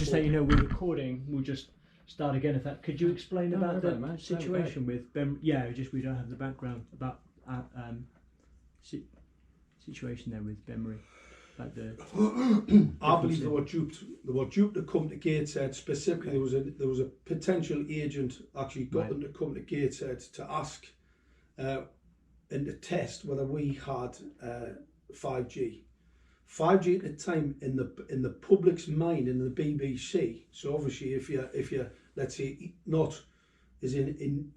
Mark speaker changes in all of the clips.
Speaker 1: just so you know, we're recording. We'll just start again if that. Could you explain about the situation with Ben? Yeah, just we don't have the background about situation there with Benbury. Like
Speaker 2: I believe they were duped. They were duped to come to Gateshead. Specifically, there was a potential agent actually got them to come to Gateshead to ask and to test whether we had 5G. 5G at the time in the public's mind, in the BBC. So obviously, if you let's say not is in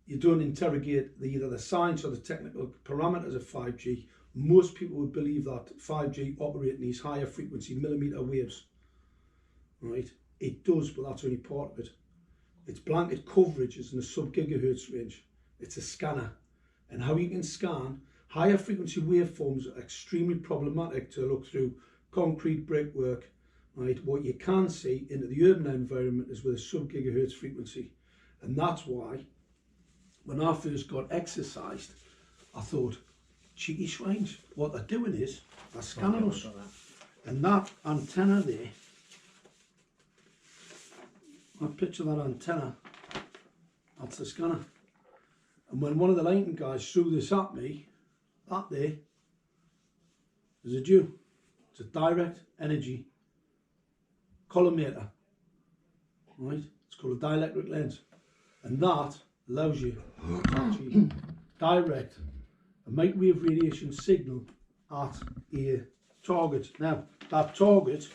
Speaker 2: you don't interrogate either the science or the technical parameters of 5G. Most people would believe that 5G operate in these higher frequency millimetre waves, right? It does, but that's only part of it. Its blanket coverage is in the sub-gigahertz range. It's a scanner. And how you can scan higher frequency waveforms are extremely problematic to look through concrete brickwork, right? What you can see into the urban environment is with a sub-gigahertz frequency. And that's why, when I first got exercised, I thought, cheeky swines, what they're doing is they're scanning us. And that antenna there, I picture that antenna, that's the scanner. And when one of the lighting guys threw this at me, that there is a dew. It's a direct energy collimator, right? It's called a dielectric lens. And that allows you to actually direct a microwave radiation signal at a target. Now, that target,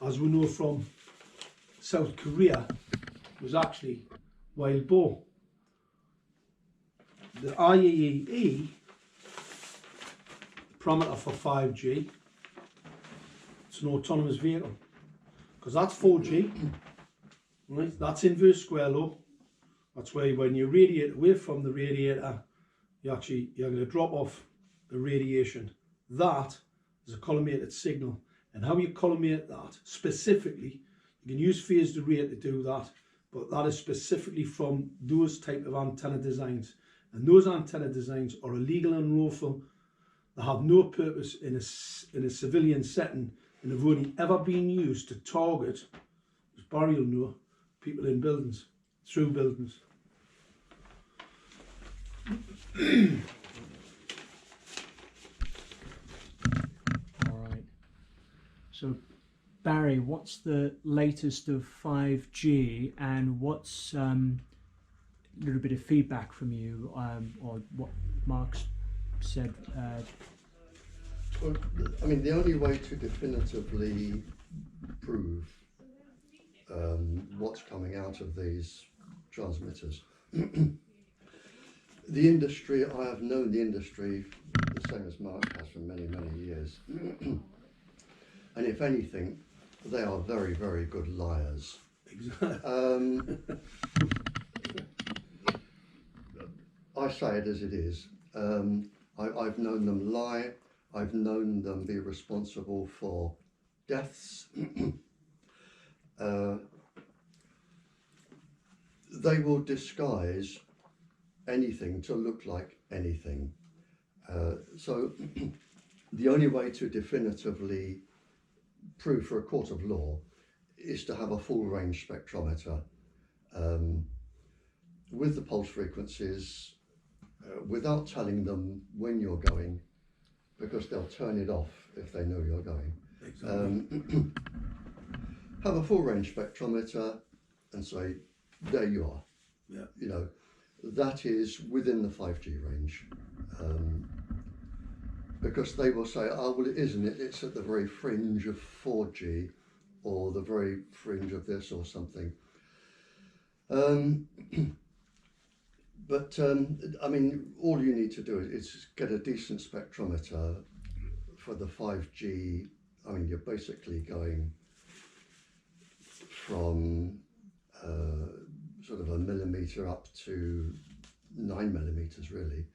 Speaker 2: as we know from South Korea, was actually wild boar. The IEEE parameter for 5G, it's an autonomous vehicle, because that's 4G, right? That's inverse square law. That's why when you radiate away from the radiator, you're going to drop off the radiation. That is a collimated signal. And how you collimate that, specifically, you can use phased array to do that, but that is specifically from those type of antenna designs. And those antenna designs are illegal and unlawful. They have no purpose in a civilian setting, and have only ever been used to target, as Barrie will know, people in buildings, through buildings.
Speaker 1: All right. So, Barrie, what's the latest of 5G, and what's a little bit of feedback from you, or what Mark's said?
Speaker 3: Well, I mean, the only way to definitively prove what's coming out of these transmitters. The industry, I have known the industry the same as Mark has for many, many years. And if anything, they are very, very good liars.
Speaker 2: Exactly.
Speaker 3: I say it as it is. I've known them lie. I've known them be responsible for deaths. They will disguise anything to look like anything. So the only way to definitively prove for a court of law is to have a full range spectrometer with the pulse frequencies, without telling them when you're going, because they'll turn it off if they know you're going.
Speaker 2: Exactly.
Speaker 3: Have a full range spectrometer and say, there you are.
Speaker 2: Yeah.
Speaker 3: You know, that is within the 5G range. Because they will say, oh, well, it isn't. It's at the very fringe of 4G, or the very fringe of this or something. But I mean, all you need to do is get a decent spectrometer for the 5G. I mean, you're basically going from sort of a millimetre up to 9 millimetres, really.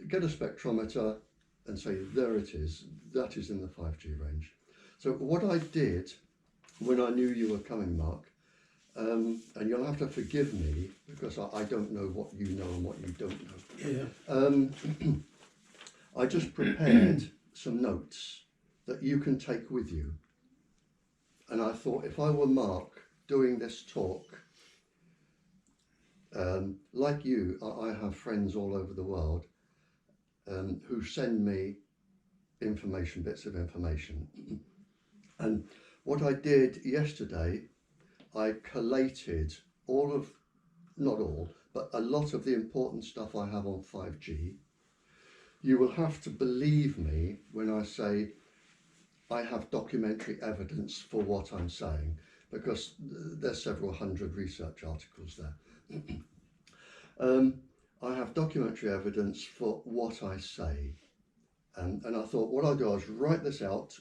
Speaker 3: Get a spectrometer and say, there it is, that is in the 5G range. So what I did when I knew you were coming, Mark, and you'll have to forgive me because I don't know what you know and what you don't know.
Speaker 2: Yeah.
Speaker 3: I just prepared some notes that you can take with you. And I thought, if I were Mark doing this talk, like you, I have friends all over the world who send me information, bits of information. And what I did yesterday, I collated all of, not all, but a lot of the important stuff I have on 5G. You will have to believe me when I say I have documentary evidence for what I'm saying, because there's several hundred research articles there. I have documentary evidence for what I say. And I thought what I'll do is write this out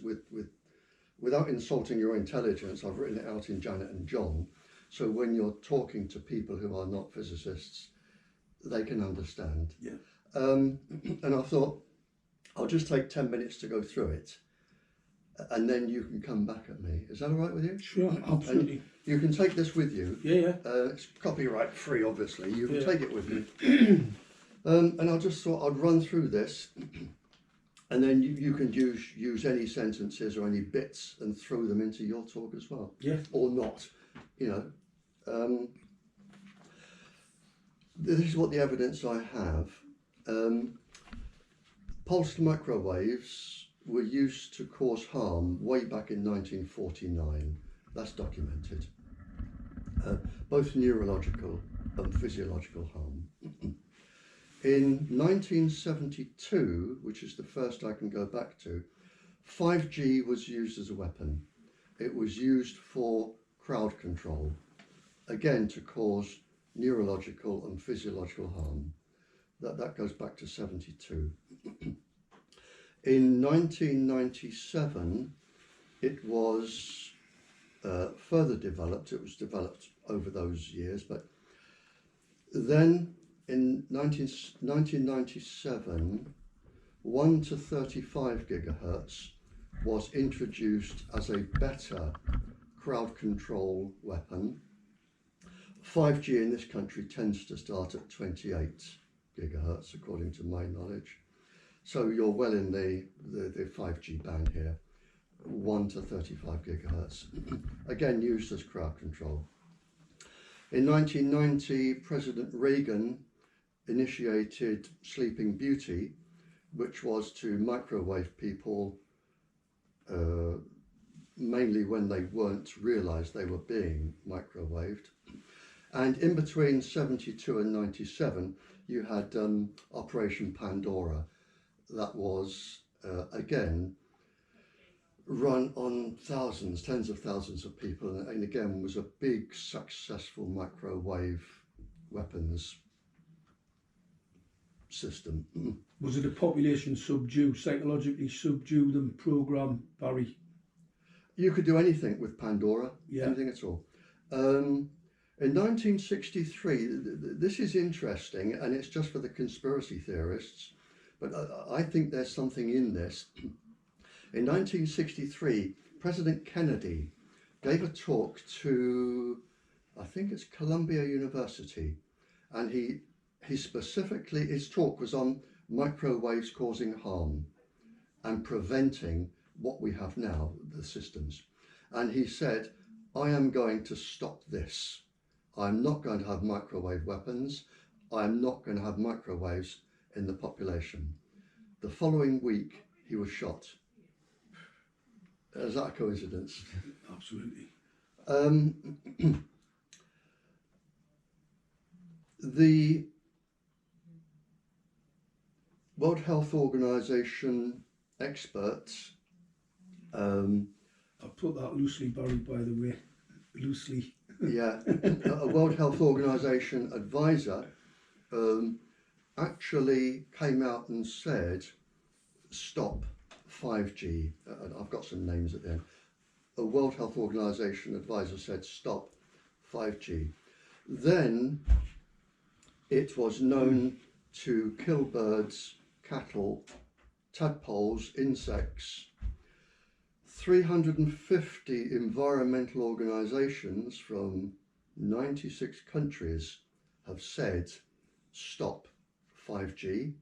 Speaker 3: without insulting your intelligence. I've written it out in Janet and John, so when you're talking to people who are not physicists, they can understand.
Speaker 2: Yeah.
Speaker 3: And I thought I'll just take 10 minutes to go through it, and then you can come back at me. Is that all right with you?
Speaker 2: Sure, absolutely.
Speaker 3: And you can take this with you.
Speaker 2: Yeah.
Speaker 3: It's copyright free, obviously. You can
Speaker 2: Yeah.
Speaker 3: take it with you. And I just thought I'd run through this, and then you can use any sentences or any bits and throw them into your talk as well.
Speaker 2: Yeah.
Speaker 3: Or not, you know. This is what the evidence I have. Pulsed microwaves were used to cause harm way back in 1949. That's documented. Both neurological and physiological harm. In 1972, which is the first I can go back to, 5G was used as a weapon. It was used for crowd control, again to cause neurological and physiological harm. That goes back to 72. In 1997, it was further developed. It was developed over those years, but then in 1997, 1 to 35 gigahertz was introduced as a better crowd control weapon. 5G in this country tends to start at 28 gigahertz, according to my knowledge. So you're well in the 5G band here, 1 to 35 gigahertz, again used as crowd control. In 1990, President Reagan initiated Sleeping Beauty, which was to microwave people mainly when they weren't realised they were being microwaved. And in between 72 and 97, you had Operation Pandora. That was, again, run on thousands, tens of thousands of people, and again was a big, successful microwave weapons system.
Speaker 2: Was it a population psychologically subdue them program, Barrie?
Speaker 3: You could do anything with Pandora,
Speaker 2: Yeah.
Speaker 3: anything at all. In 1963, this is interesting, and it's just for the conspiracy theorists, but I think there's something in this. In 1963, President Kennedy gave a talk to, I think it's Columbia University, and he specifically, his talk was on microwaves causing harm and preventing what we have now, the systems. And he said, I am going to stop this. I'm not going to have microwave weapons. I'm not going to have microwaves in the population. The following week, he was shot. Is that a coincidence?
Speaker 2: Absolutely.
Speaker 3: The World Health Organization experts.
Speaker 2: I put that loosely, Barrie, by the way. Loosely.
Speaker 3: Yeah, a World Health Organization advisor actually came out and said, stop 5G. I've got some names at the end. A World Health Organization advisor said, stop 5G. Then it was known to kill birds, cattle, tadpoles, insects. 350 environmental organizations from 96 countries have said stop 5G.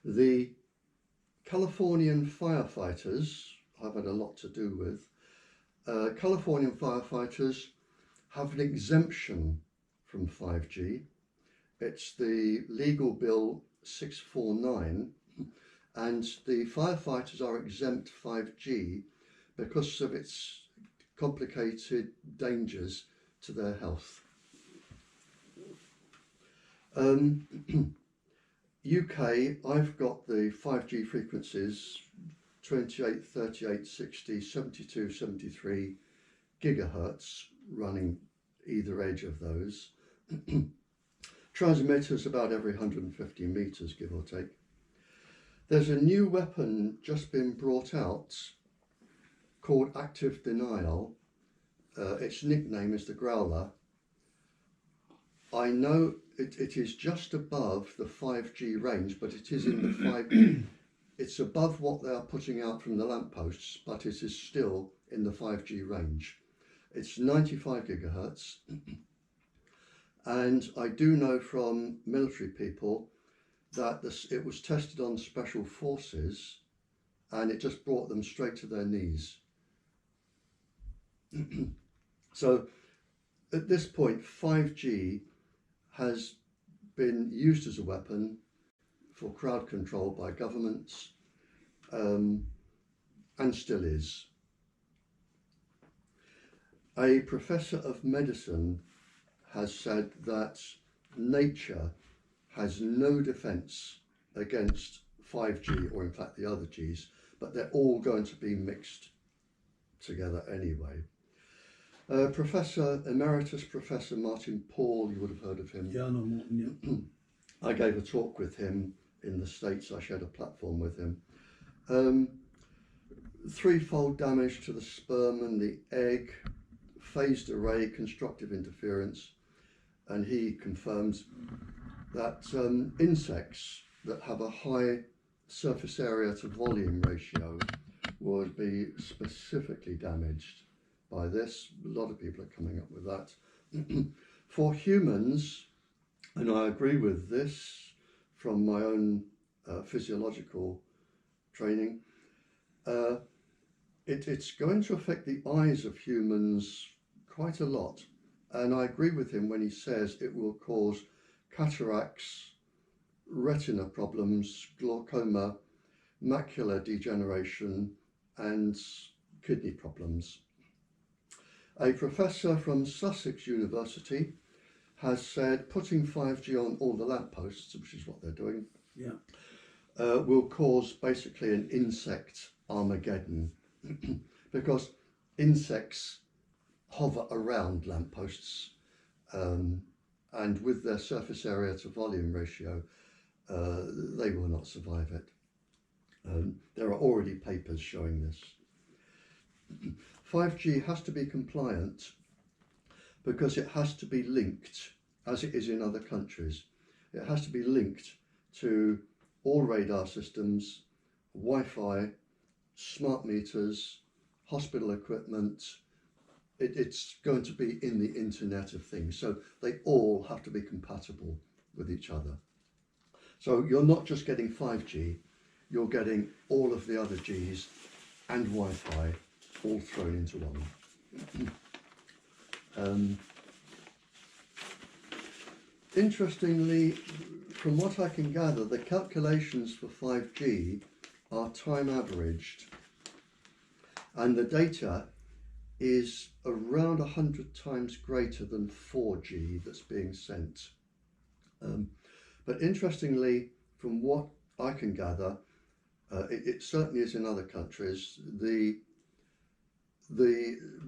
Speaker 3: The Californian firefighters I've had a lot to do with Californian firefighters have an exemption from 5G. It's the legal bill 649, and the firefighters are exempt 5G because of its complicated dangers to their health. UK, I've got the 5G frequencies 28, 38, 60, 72, 73 gigahertz running either edge of those. Transmitters about every 150 meters, give or take. There's a new weapon just been brought out called Active Denial. Its nickname is the Growler. I know it is just above the 5G range, but it is in the 5G. It's above what they are putting out from the lampposts, but it is still in the 5G range. It's 95 gigahertz. And I do know from military people that it was tested on special forces and it just brought them straight to their knees. So at this point, 5G has been used as a weapon for crowd control by governments, and still is. A professor of medicine has said that nature has no defence against 5G, or in fact the other Gs, but they're all going to be mixed together anyway. Professor Emeritus Professor Martin Paul, you would have heard of him.
Speaker 2: Yeah, I know Martin, yeah.
Speaker 3: I gave a talk with him in the States. I shared a platform with him. Threefold damage to the sperm and the egg, phased array, constructive interference, and he confirms that insects that have a high surface area to volume ratio would be specifically damaged by this. A lot of people are coming up with that. For humans, and I agree with this from my own physiological training, it's going to affect the eyes of humans quite a lot. And I agree with him when he says it will cause cataracts, retina problems, glaucoma, macular degeneration, and kidney problems. A professor from Sussex University has said putting 5G on all the lampposts, which is what they're doing, will cause basically an insect Armageddon because insects hover around lampposts and with their surface area to volume ratio, they will not survive it. There are already papers showing this. 5G has to be compliant because it has to be linked, as it is in other countries. It has to be linked to all radar systems, Wi-Fi, smart meters, hospital equipment. It's going to be in the Internet of Things. So they all have to be compatible with each other. So you're not just getting 5G, you're getting all of the other Gs and Wi-Fi all thrown into one. Interestingly, from what I can gather, the calculations for 5G are time averaged, and the data is around 100 times greater than 4G that's being sent. But interestingly, from what I can gather, it certainly is in other countries,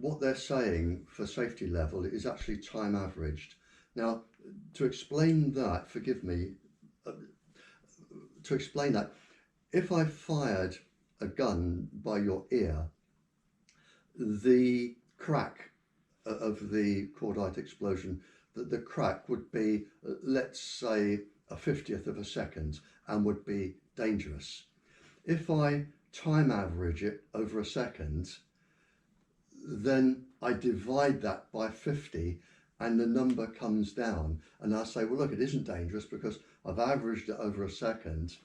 Speaker 3: what they're saying for safety level is actually time averaged. Now, to explain that, forgive me, to explain that, if I fired a gun by your ear, the crack of the cordite explosion, the crack would be, let's say, a 50th of a second and would be dangerous. If I time average it over a second, then I divide that by 50 and the number comes down, and I say, well, look, it isn't dangerous because I've averaged it over a second,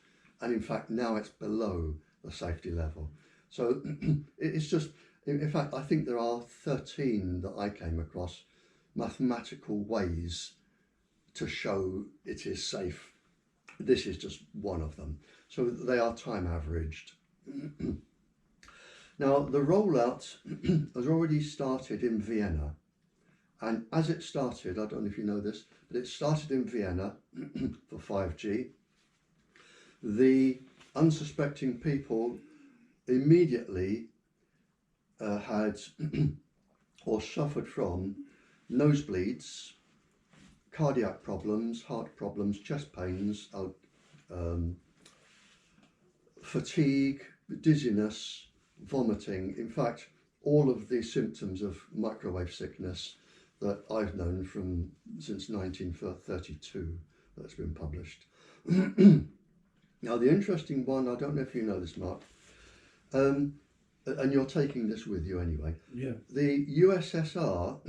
Speaker 3: and in fact now it's below the safety level. So it's just, In fact, I think there are 13 that I came across mathematical ways to show it is safe. This is just one of them. So they are time averaged. Now, the rollout has already started in Vienna. And as it started, I don't know if you know this, but it started in Vienna for 5G. The unsuspecting people immediately had or suffered from nosebleeds, cardiac problems, heart problems, chest pains, fatigue, dizziness, vomiting. In fact, all of the symptoms of microwave sickness that I've known from since 1932 that's been published. Now, the interesting one, I don't know if you know this, Mark, and you're taking this with you anyway.
Speaker 2: Yeah.
Speaker 3: The USSR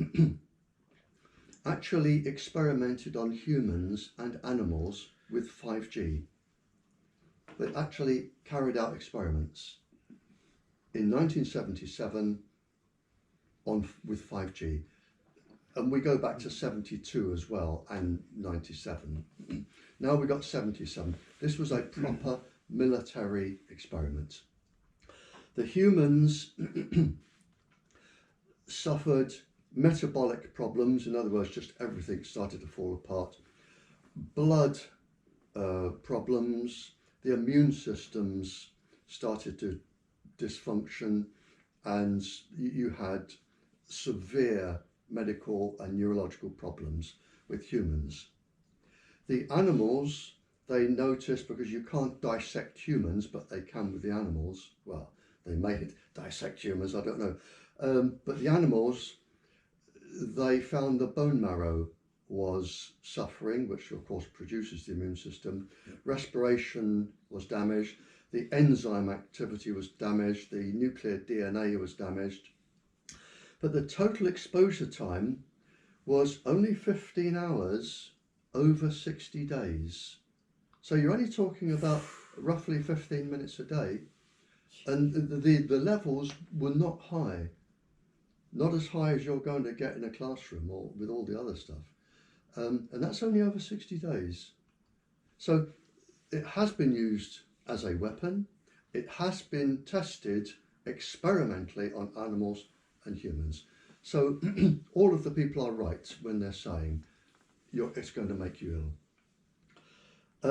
Speaker 3: actually experimented on humans and animals with 5G. They actually carried out experiments in 1977 with 5G. And we go back to 72 as well, and 97. Now we got 77. This was a proper military experiment. The humans suffered metabolic problems, in other words, just everything started to fall apart. Blood problems, the immune systems started to dysfunction, and you had severe medical and neurological problems with humans. The animals, they noticed, because you can't dissect humans, but they can with the animals. Well, they may dissect humans, I don't know. But the animals, they found the bone marrow was suffering, which of course produces the immune system. Respiration was damaged. The enzyme activity was damaged. The nuclear DNA was damaged. But the total exposure time was only 15 hours over 60 days. So you're only talking about roughly 15 minutes a day. And the levels were not high. Not as high as you're going to get in a classroom or with all the other stuff. And that's only over 60 days. So it has been used as a weapon. It has been tested experimentally on animals and humans. So all of the people are right when they're saying it's going to make you ill.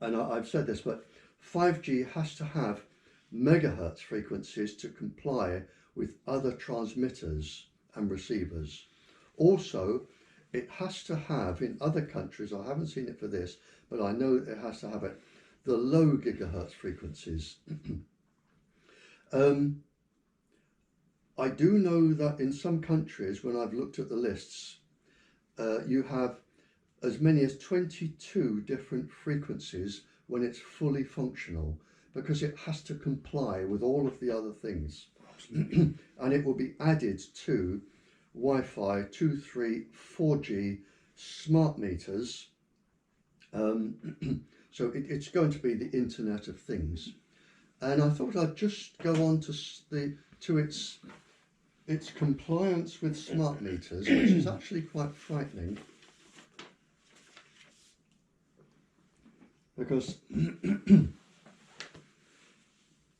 Speaker 3: And I've said this, but 5G has to have megahertz frequencies to comply with other transmitters and receivers. Also, it has to have, in other countries, I haven't seen it for this, but I know it has to have it, the low gigahertz frequencies. I do know that in some countries, when I've looked at the lists, you have as many as 22 different frequencies when it's fully functional, because it has to comply with all of the other things. And it will be added to Wi-Fi 2, 3, 4G smart meters. So it's going to be the Internet of Things. And I thought I'd just go on to its compliance with smart meters, which is actually quite frightening. Because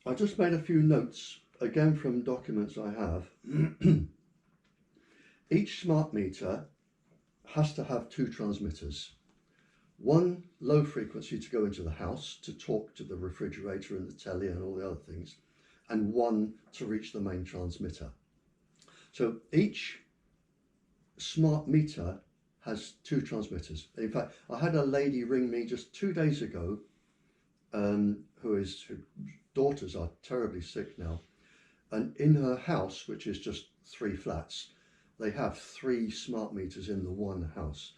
Speaker 3: I just made a few notes, again from documents I have. Each smart meter has to have two transmitters. One low frequency to go into the house to talk to the refrigerator and the telly and all the other things, and one to reach the main transmitter. So each smart meter has two transmitters. In fact, I had a lady ring me just 2 days ago, whose daughters are terribly sick now, and in her house, which is just 3 flats, they have 3 smart meters in the one house.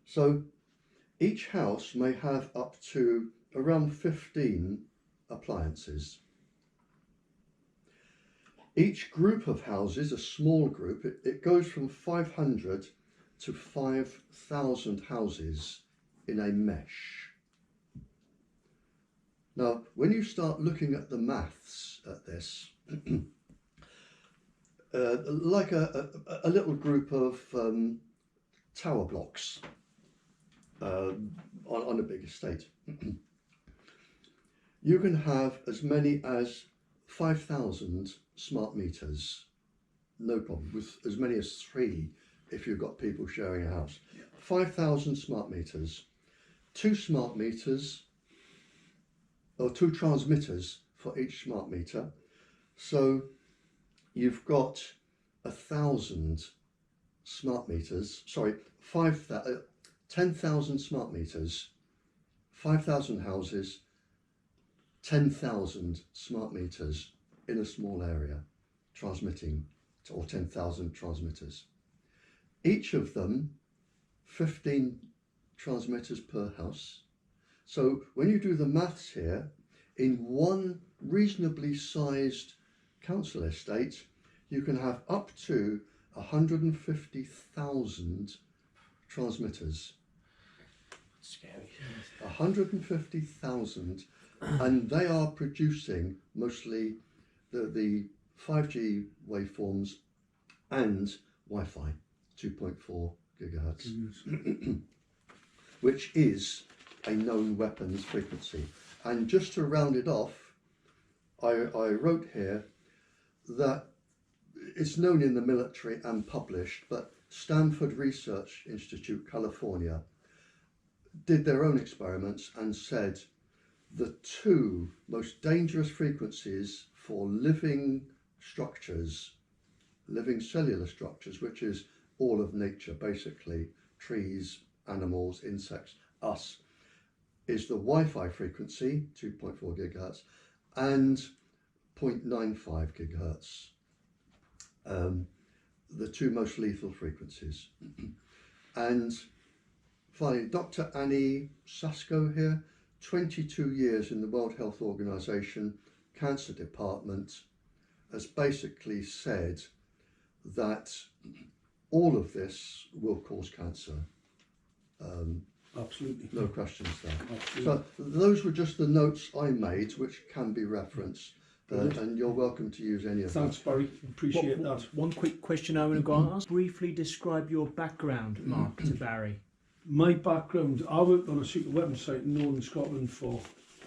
Speaker 3: So each house may have up to around 15 appliances. Each group of houses, a small group, it goes from 500 to 5,000 houses in a mesh. Now, when you start looking at the maths at this, like a little group of tower blocks on a big estate, you can have as many as 5,000 smart meters, no problem, with as many as 3 if you've got people sharing a house. Yeah. 5,000 smart meters, 2 smart meters, or 2 transmitters for each smart meter. So you've got 1,000 smart meters, sorry, 10,000 smart meters, 5,000 houses, 10,000 smart meters in a small area transmitting, or 10,000 transmitters. Each of them 15 transmitters per house. So when you do the maths here, in one reasonably sized council estate, you can have up to 150,000 transmitters.
Speaker 1: Scary.
Speaker 3: 150,000, and they are producing mostly the 5G waveforms and Wi-Fi, 2.4 gigahertz, which is a known weapons frequency. And just to round it off, I wrote here that it's known in the military and published, but Stanford Research Institute, California, did their own experiments and said the 2 most dangerous frequencies for living structures, living cellular structures, which is all of nature, basically, trees, animals, insects, us, is the Wi-Fi frequency, 2.4 gigahertz, and 0.95 gigahertz, the 2 most lethal frequencies. And finally, Dr. Annie Sasko here, 22 years in the World Health Organization Cancer Department, has basically said that all of this will cause cancer.
Speaker 2: Absolutely.
Speaker 3: No questions there.
Speaker 2: Absolutely.
Speaker 3: So those were just the notes I made, which can be referenced, and you're welcome to use any of them.
Speaker 2: Thanks, Barry. Appreciate that.
Speaker 1: One quick question I want to go on. Briefly describe your background, Mark, to Barry.
Speaker 2: My background, I worked on a secret weapons site in Northern Scotland for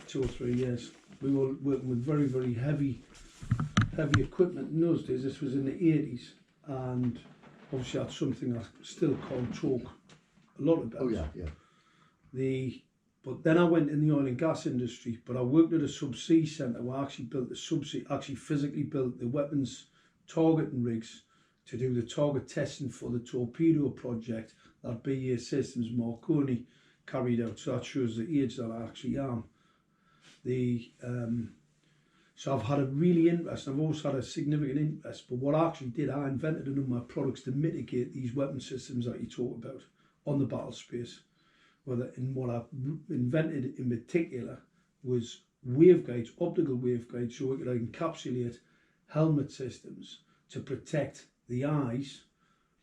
Speaker 2: 2 or 3 years. We were working with very, very heavy equipment in those days. This was in the 80s, and obviously that's something I still can't talk a lot about.
Speaker 3: Oh yeah, yeah.
Speaker 2: But then I went in the oil and gas industry, but I worked at a subsea centre where I actually built the subsea, actually physically built the weapons targeting rigs to do the target testing for the torpedo project that BAE Systems Marconi carried out. So that shows the age that I actually am. So I've had a really interest, I've also had a significant interest, but what I actually did, I invented a number of products to mitigate these weapon systems that you talk about on the battle space. And what I invented in particular was waveguides, optical waveguides, so we could encapsulate helmet systems to protect the eyes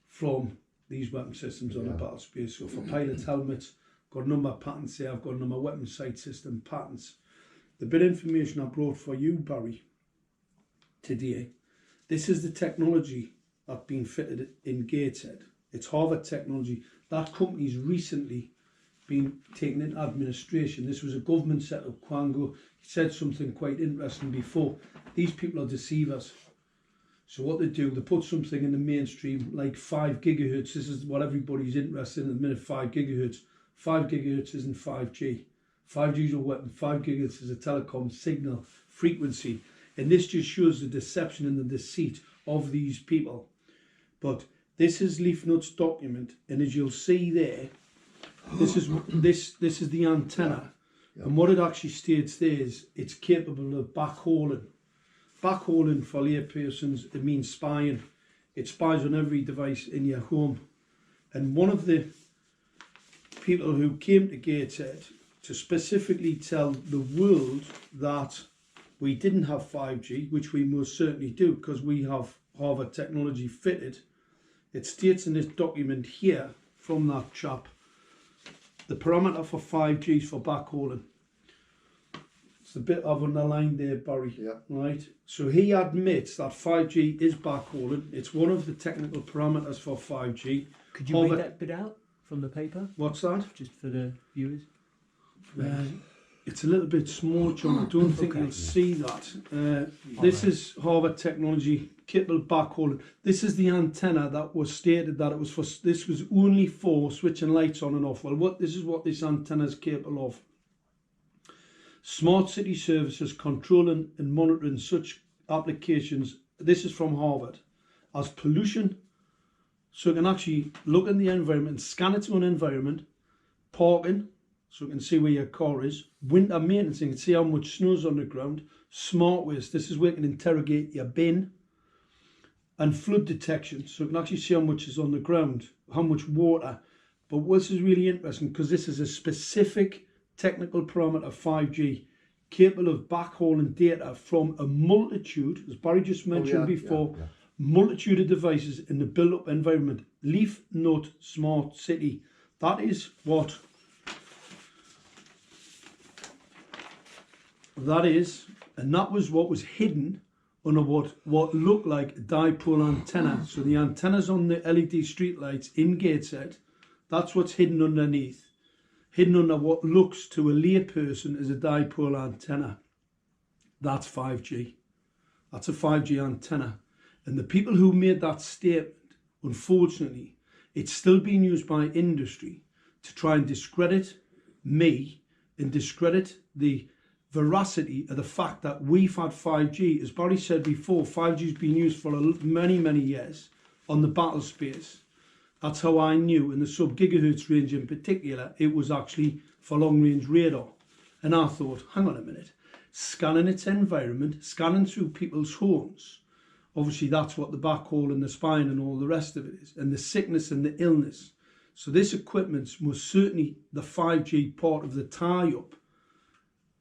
Speaker 2: from these weapon systems on the battle space. So for pilot helmets, got a number of patents there, I've got a number of weapon sight system patents. The bit of information I brought for you, Barry, today, this is the technology that's been fitted in Gateshead. It's Harvard technology. That company's recently been taken into administration. This was a government set up, Kwango. He said something quite interesting before. These people are deceivers. So what they do, they put something in the mainstream like 5 gigahertz. This is what everybody's interested in at the minute, 5 gigahertz. 5 gigahertz isn't 5G. 5G is a weapon, 5 gigahertz is a telecom signal frequency. And this just shows the deception and the deceit of these people. But this is Leafnut's document, and as you'll see there, this is the antenna. Yeah. And what it actually states there is it's capable of backhauling. Backhauling for laypersons, it means spying. It spies on every device in your home. And one of the people who came to Gateshead to specifically tell the world that we didn't have 5G, which we most certainly do because we have Harvard technology fitted. It states in this document here from that chap, the parameter for 5G is for backhauling. It's the bit I've underlined there, Barry.
Speaker 3: Yeah.
Speaker 2: Right. So he admits that 5G is backhauling. It's one of the technical parameters for 5G.
Speaker 1: Could you read that bit out from the paper?
Speaker 2: What's that?
Speaker 1: Just for the viewers.
Speaker 2: It's a little bit small, John. I don't think you'll see that. This is Harvard Technology capable backhauling. This is the antenna that was stated that it was for. This was only for switching lights on and off. Well, this is what this antenna is capable of. Smart city services controlling and monitoring such applications. This is from Harvard. As pollution, so it can actually look in the environment, scan its own environment, parking, so you can see where your car is, winter maintenance, you can see how much snow's on the ground, smart waste, this is where you can interrogate your bin, and flood detection, so you can actually see how much is on the ground, how much water. But this is really interesting because this is a specific technical parameter 5G, capable of backhauling data from a multitude, as Barry just mentioned before, multitude of devices in the built-up environment. Leaf Nut Smart City. That is what that is, and that was what was hidden under what looked like a dipole antenna. So the antennas on the LED streetlights in Gateshead, that's what's hidden underneath. Hidden under what looks to a layperson as a dipole antenna. That's 5G. That's a 5G antenna. And the people who made that statement, unfortunately, it's still being used by industry to try and discredit me and discredit the veracity of the fact that we've had 5G. As Barry said before, 5G has been used for many, many years on the battle space. That's how I knew in the sub-gigahertz range in particular, it was actually for long-range radar. And I thought, hang on a minute, scanning its environment, scanning through people's homes, obviously that's what the backhaul and the spine and all the rest of it is, and the sickness and the illness. So this equipment's most certainly the 5G part of the tie-up.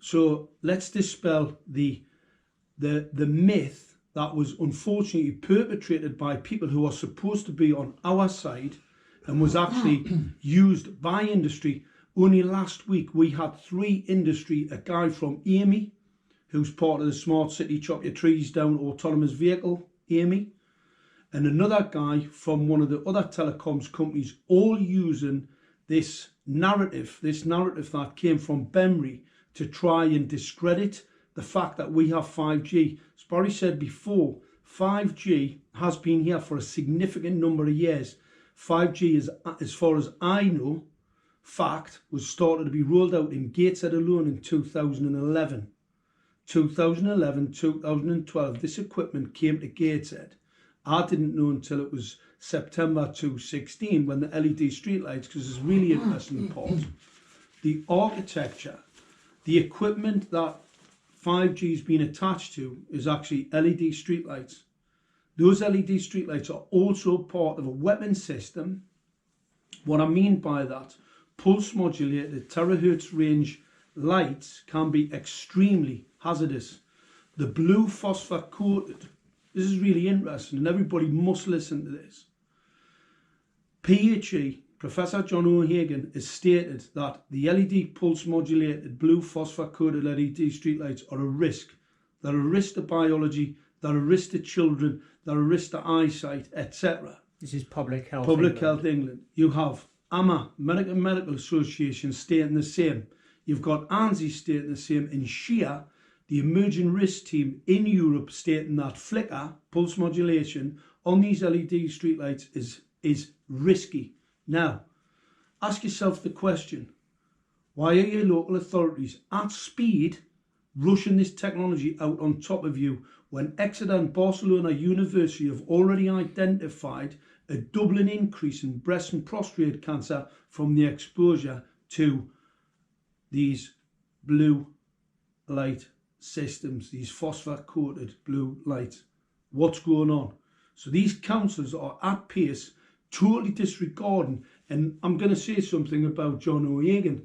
Speaker 2: So let's dispel the myth that was unfortunately perpetrated by people who are supposed to be on our side and was actually used by industry. Only last week we had 3 industry, a guy from Amy, who's part of the Smart City Chop Your Trees Down autonomous vehicle, Amy, and another guy from one of the other telecoms companies, all using this narrative that came from Barrie to try and discredit the fact that we have 5G. As Barry said before, 5G has been here for a significant number of years. 5G is, as far as I know, was started to be rolled out in Gateshead alone in 2011. 2011, 2012, this equipment came to Gateshead. I didn't know until it was September 2016 when the LED streetlights, because it's really interesting part, the architecture, the equipment that 5G has been attached to is actually LED streetlights. Those LED streetlights are also part of a weapon system. What I mean by that, pulse modulated terahertz range lights can be extremely hazardous. The blue phosphor coated, this is really interesting and everybody must listen to this. PhD, Professor John O'Hagan, has stated that the LED pulse modulated blue phosphor coated LED streetlights are a risk. They're a risk to biology, they're a risk to children, they're a risk to eyesight, etc.
Speaker 1: This is Public Health
Speaker 2: England. You have AMA, American Medical Association, stating the same. You've got ANSI stating the same, and SHEA, the emerging risk team in Europe, stating that flicker, pulse modulation, on these LED streetlights is risky. Now, ask yourself the question, why are your local authorities at speed rushing this technology out on top of you when Exeter and Barcelona University have already identified a doubling increase in breast and prostate cancer from the exposure to these blue light systems, these phosphor coated blue lights? What's going on? So these councils are at pace, totally disregarding, and I'm going to say something about John O'Hagan.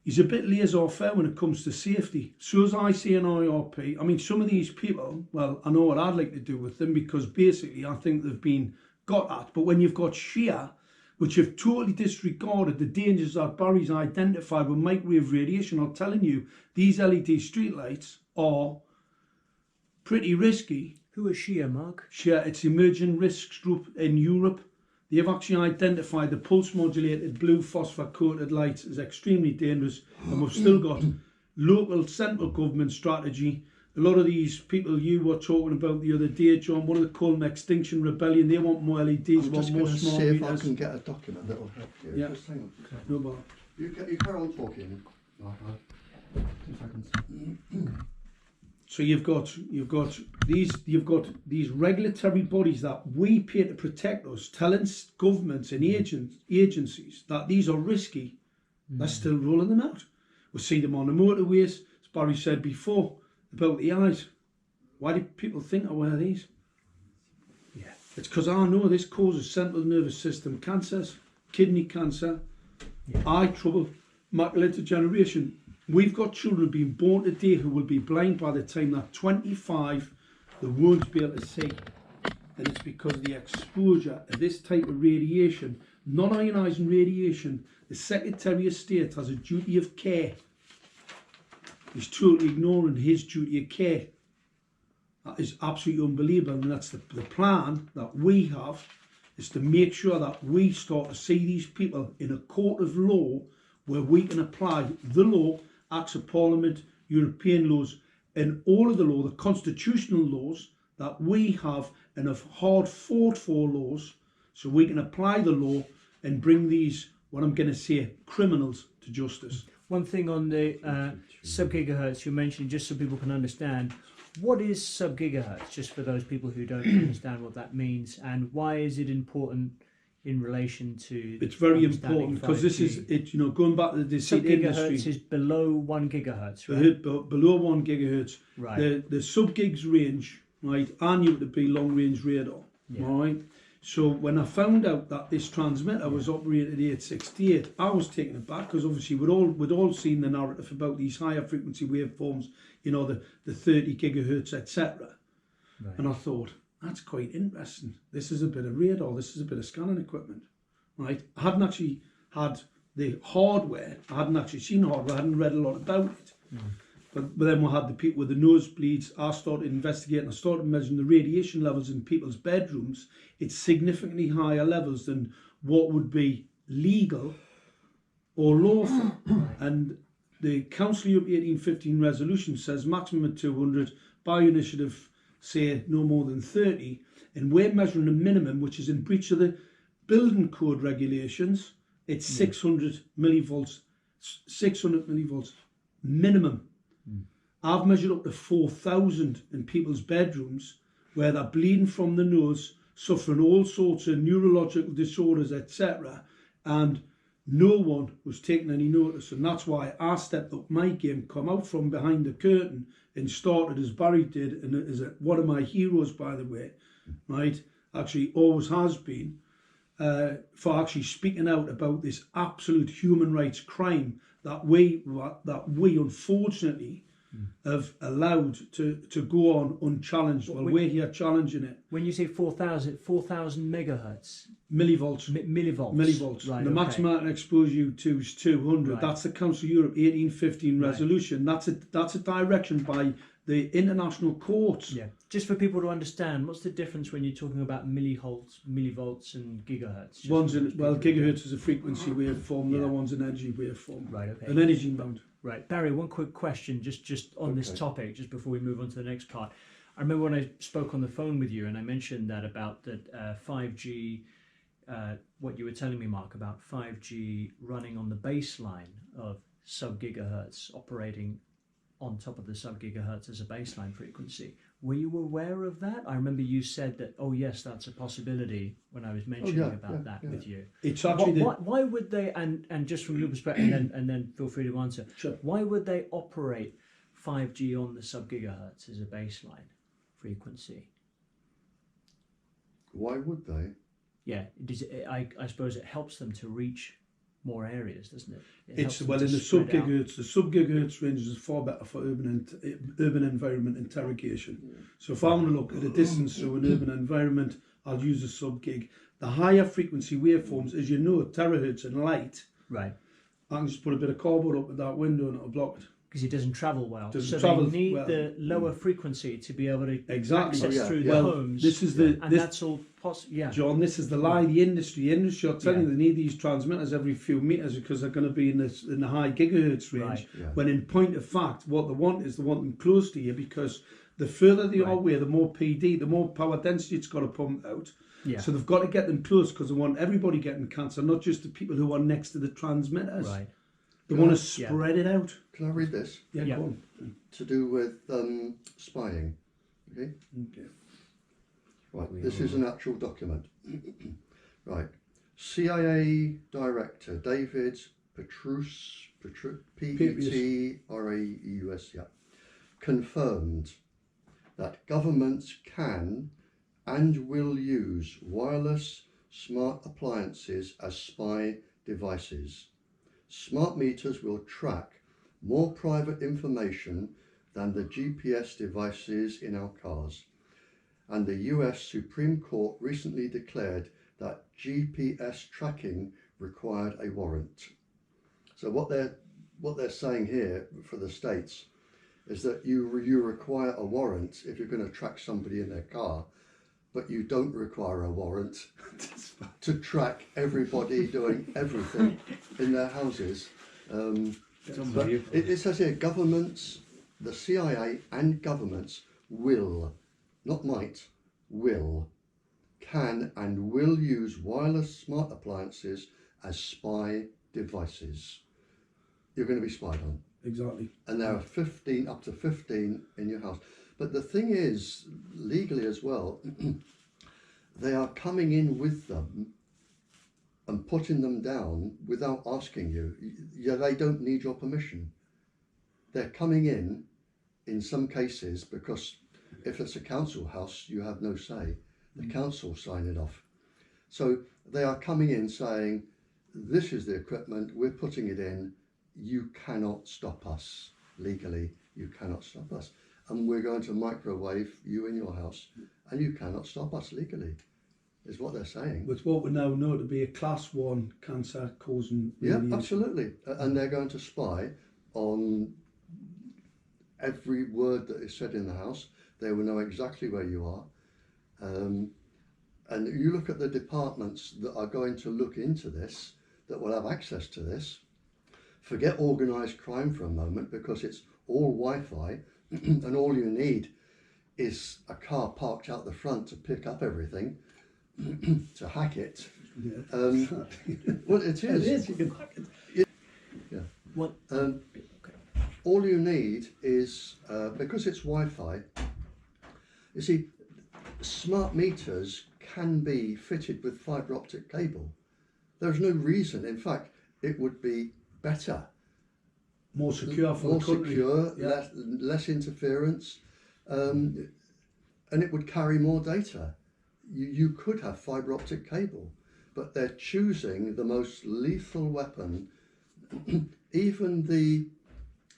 Speaker 2: He's a bit laissez-faire when it comes to safety. So as I say in IRP, I mean, some of these people, well, I know what I'd like to do with them because basically I think they've been got at. But when you've got SHEA which have totally disregarded the dangers that Barrie's identified with microwave radiation, are telling you these LED streetlights are pretty risky.
Speaker 1: Who is Shia, Mark?
Speaker 2: Shia, it's Emerging Risks Group in Europe. They've actually identified the pulse modulated blue phosphor coated lights as extremely dangerous, and we've still got local central government strategy. A lot of these people you were talking about the other day, John, what do they call them? Extinction Rebellion. They want more LEDs,
Speaker 3: I'm
Speaker 2: want
Speaker 3: just
Speaker 2: more
Speaker 3: going to
Speaker 2: smart
Speaker 3: see if I
Speaker 2: meters.
Speaker 3: can get a document that will help you.
Speaker 2: Yeah.
Speaker 3: Just hang on.
Speaker 1: Okay.
Speaker 2: No bother.
Speaker 3: You carry on talking. Right. 2 seconds.
Speaker 2: So you've got these regulatory bodies that we pay to protect us, telling governments and agencies that these are risky. They're still rolling them out. We see them on the motorways, as Barrie said before, about the eyes. Why do people think I wear these?
Speaker 1: Yeah.
Speaker 2: It's because I know this causes central nervous system cancers, kidney cancer, eye trouble, macular degeneration. We've got children being born today who will be blind by the time they're 25. They won't be able to see. And it's because of the exposure of this type of radiation, non-ionising radiation. The Secretary of State has a duty of care. He's totally ignoring his duty of care. That is absolutely unbelievable. And that's the plan that we have, is to make sure that we start to see these people in a court of law where we can apply the law, Acts of Parliament, European laws, and all of the law, the constitutional laws that we have and have hard fought for laws, so we can apply the law and bring these, what I'm going to say, criminals to justice.
Speaker 1: One thing on the sub-gigahertz you mentioned, just so people can understand, what is sub-gigahertz, just for those people who don't understand what that means, and why is it important in relation to...
Speaker 2: It's very important because this is, it. You know, going back to the deceit industry...
Speaker 1: Sub-gigahertz is below 1 gigahertz, right?
Speaker 2: Below 1 gigahertz.
Speaker 1: Right.
Speaker 2: The sub-gigs range, right, I knew it to be long-range radar, right? So when I found out that this transmitter was operated at 868, I was taken aback because obviously we'd all seen the narrative about these higher frequency waveforms, you know, the 30 gigahertz, etc. Right. And I thought, that's quite interesting. This is a bit of radar, this is a bit of scanning equipment, right? I hadn't actually had the hardware, I hadn't actually seen hardware, I hadn't read a lot about it. But then we had the people with the nosebleeds. I started investigating, I started measuring the radiation levels in people's bedrooms. It's significantly higher levels than what would be legal or lawful. And the Council of Europe 1815 resolution says maximum of 200, by initiative say no more than 30, and we're measuring a minimum which is in breach of the building code regulations. It's 600 millivolts minimum. I've measured up to 4,000 in people's bedrooms where they're bleeding from the nose, suffering all sorts of neurological disorders, etc. And no one was taking any notice. And that's why I stepped up my game, come out from behind the curtain and started as Barrie did, and is one of my heroes, by the way, right? Actually always has been, for actually speaking out about this absolute human rights crime that we unfortunately have allowed to go on unchallenged. Well, we're here challenging it.
Speaker 1: When you say 4,000 megahertz?
Speaker 2: Millivolts.
Speaker 1: Millivolts. Right,
Speaker 2: the maximum I can expose you to is 200. Right. That's the Council of Europe 1815 resolution. That's a direction by the international courts.
Speaker 1: Yeah. Just for people to understand, what's the difference when you're talking about millivolts, and gigahertz?
Speaker 2: Gigahertz is a frequency waveform. The other one's an energy waveform.
Speaker 1: Right. Okay.
Speaker 2: An energy bound.
Speaker 1: Right, Barrie. One quick question, just on this topic, just before we move on to the next part. I remember when I spoke on the phone with you, and I mentioned that about the 5G. What you were telling me, Mark, about 5G running on the baseline of sub-gigahertz, operating on top of the sub-gigahertz as a baseline frequency. Were you aware of that? I remember you said that, oh yes, that's a possibility when I was mentioning with you.
Speaker 2: It's actually
Speaker 1: why would they, and just from your perspective, and then feel free to answer, why would they operate 5G on the sub-gigahertz as a baseline frequency?
Speaker 3: Why would they?
Speaker 1: Yeah, I suppose it helps them to reach more areas, doesn't it?
Speaker 2: It's well in the sub-gigahertz range is far better for urban environment interrogation. So if I want to look at a distance through an urban environment, I'll use a sub-gig. The higher frequency waveforms, as you know, terahertz and light,
Speaker 1: Right.
Speaker 2: I can just put a bit of cardboard up at that window and it'll block it.
Speaker 1: Because it doesn't travel well.
Speaker 2: Doesn't
Speaker 1: so
Speaker 2: travel
Speaker 1: they need
Speaker 2: well.
Speaker 1: the lower frequency to be able to
Speaker 2: Exactly.
Speaker 1: access through the
Speaker 2: Well,
Speaker 1: homes.
Speaker 2: this is the
Speaker 1: and
Speaker 2: this,
Speaker 1: that's all possible. Yeah.
Speaker 2: John, this is the lie. The industry are telling you they need these transmitters every few meters because they're going to be in the high gigahertz range.
Speaker 1: Right.
Speaker 3: Yeah.
Speaker 2: When in point of fact, what they want is they want them close to you, because the further they are away, the more PD, the more power density it's got to pump out.
Speaker 1: Yeah.
Speaker 2: So they've got to get them close because they want everybody getting cancer, not just the people who are next to the transmitters.
Speaker 1: Right.
Speaker 2: They want to spread it out.
Speaker 3: Can I read this?
Speaker 2: Yeah,
Speaker 1: Yeah.
Speaker 2: go on.
Speaker 3: To do with spying. Okay.
Speaker 2: Okay.
Speaker 3: Right. This is an actual document. Right. CIA Director David Petraeus, Petraeus, yeah, confirmed that governments can and will use wireless smart appliances as spy devices. Smart meters will track more private information than the GPS devices in our cars. And the US Supreme Court recently declared that GPS tracking required a warrant. So what they're saying here for the states is that you require a warrant if you're going to track somebody in their car, but you don't require a warrant to track everybody doing everything in their houses. But it says here, governments, the CIA and governments will, not might, will, can and will use wireless smart appliances as spy devices. You're going to be spied on.
Speaker 2: Exactly.
Speaker 3: And there are 15, up to 15 in your house. But the thing is, legally as well, they are coming in with them and putting them down without asking you. Yeah, they don't need your permission. They're coming in some cases, because if it's a council house, you have no say. The council sign it off. So they are coming in saying, this is the equipment, we're putting it in, you cannot stop us legally, you cannot stop us. And we're going to microwave you in your house, and you cannot stop us legally, is what they're saying.
Speaker 2: With what we now know to be a class 1 cancer causing radiation.
Speaker 3: Yeah, absolutely. And they're going to spy on every word that is said in the house. They will know exactly where you are. And you look at the departments that are going to look into this, that will have access to this. Forget organised crime for a moment, because it's all Wi-Fi and all you need is a car parked out the front to pick up everything, to hack it.
Speaker 2: Yeah.
Speaker 3: Well, it is.
Speaker 2: It is, you can hack it.
Speaker 3: Yeah.
Speaker 1: What?
Speaker 3: All you need is, because it's Wi-Fi, you see, smart meters can be fitted with fibre optic cable. There's no reason, in fact, it would be better.
Speaker 2: More secure for
Speaker 3: more
Speaker 2: the country.
Speaker 3: secure,
Speaker 2: Yeah.
Speaker 3: less interference, and it would carry more data. You could have fibre optic cable, but they're choosing the most lethal weapon. Even the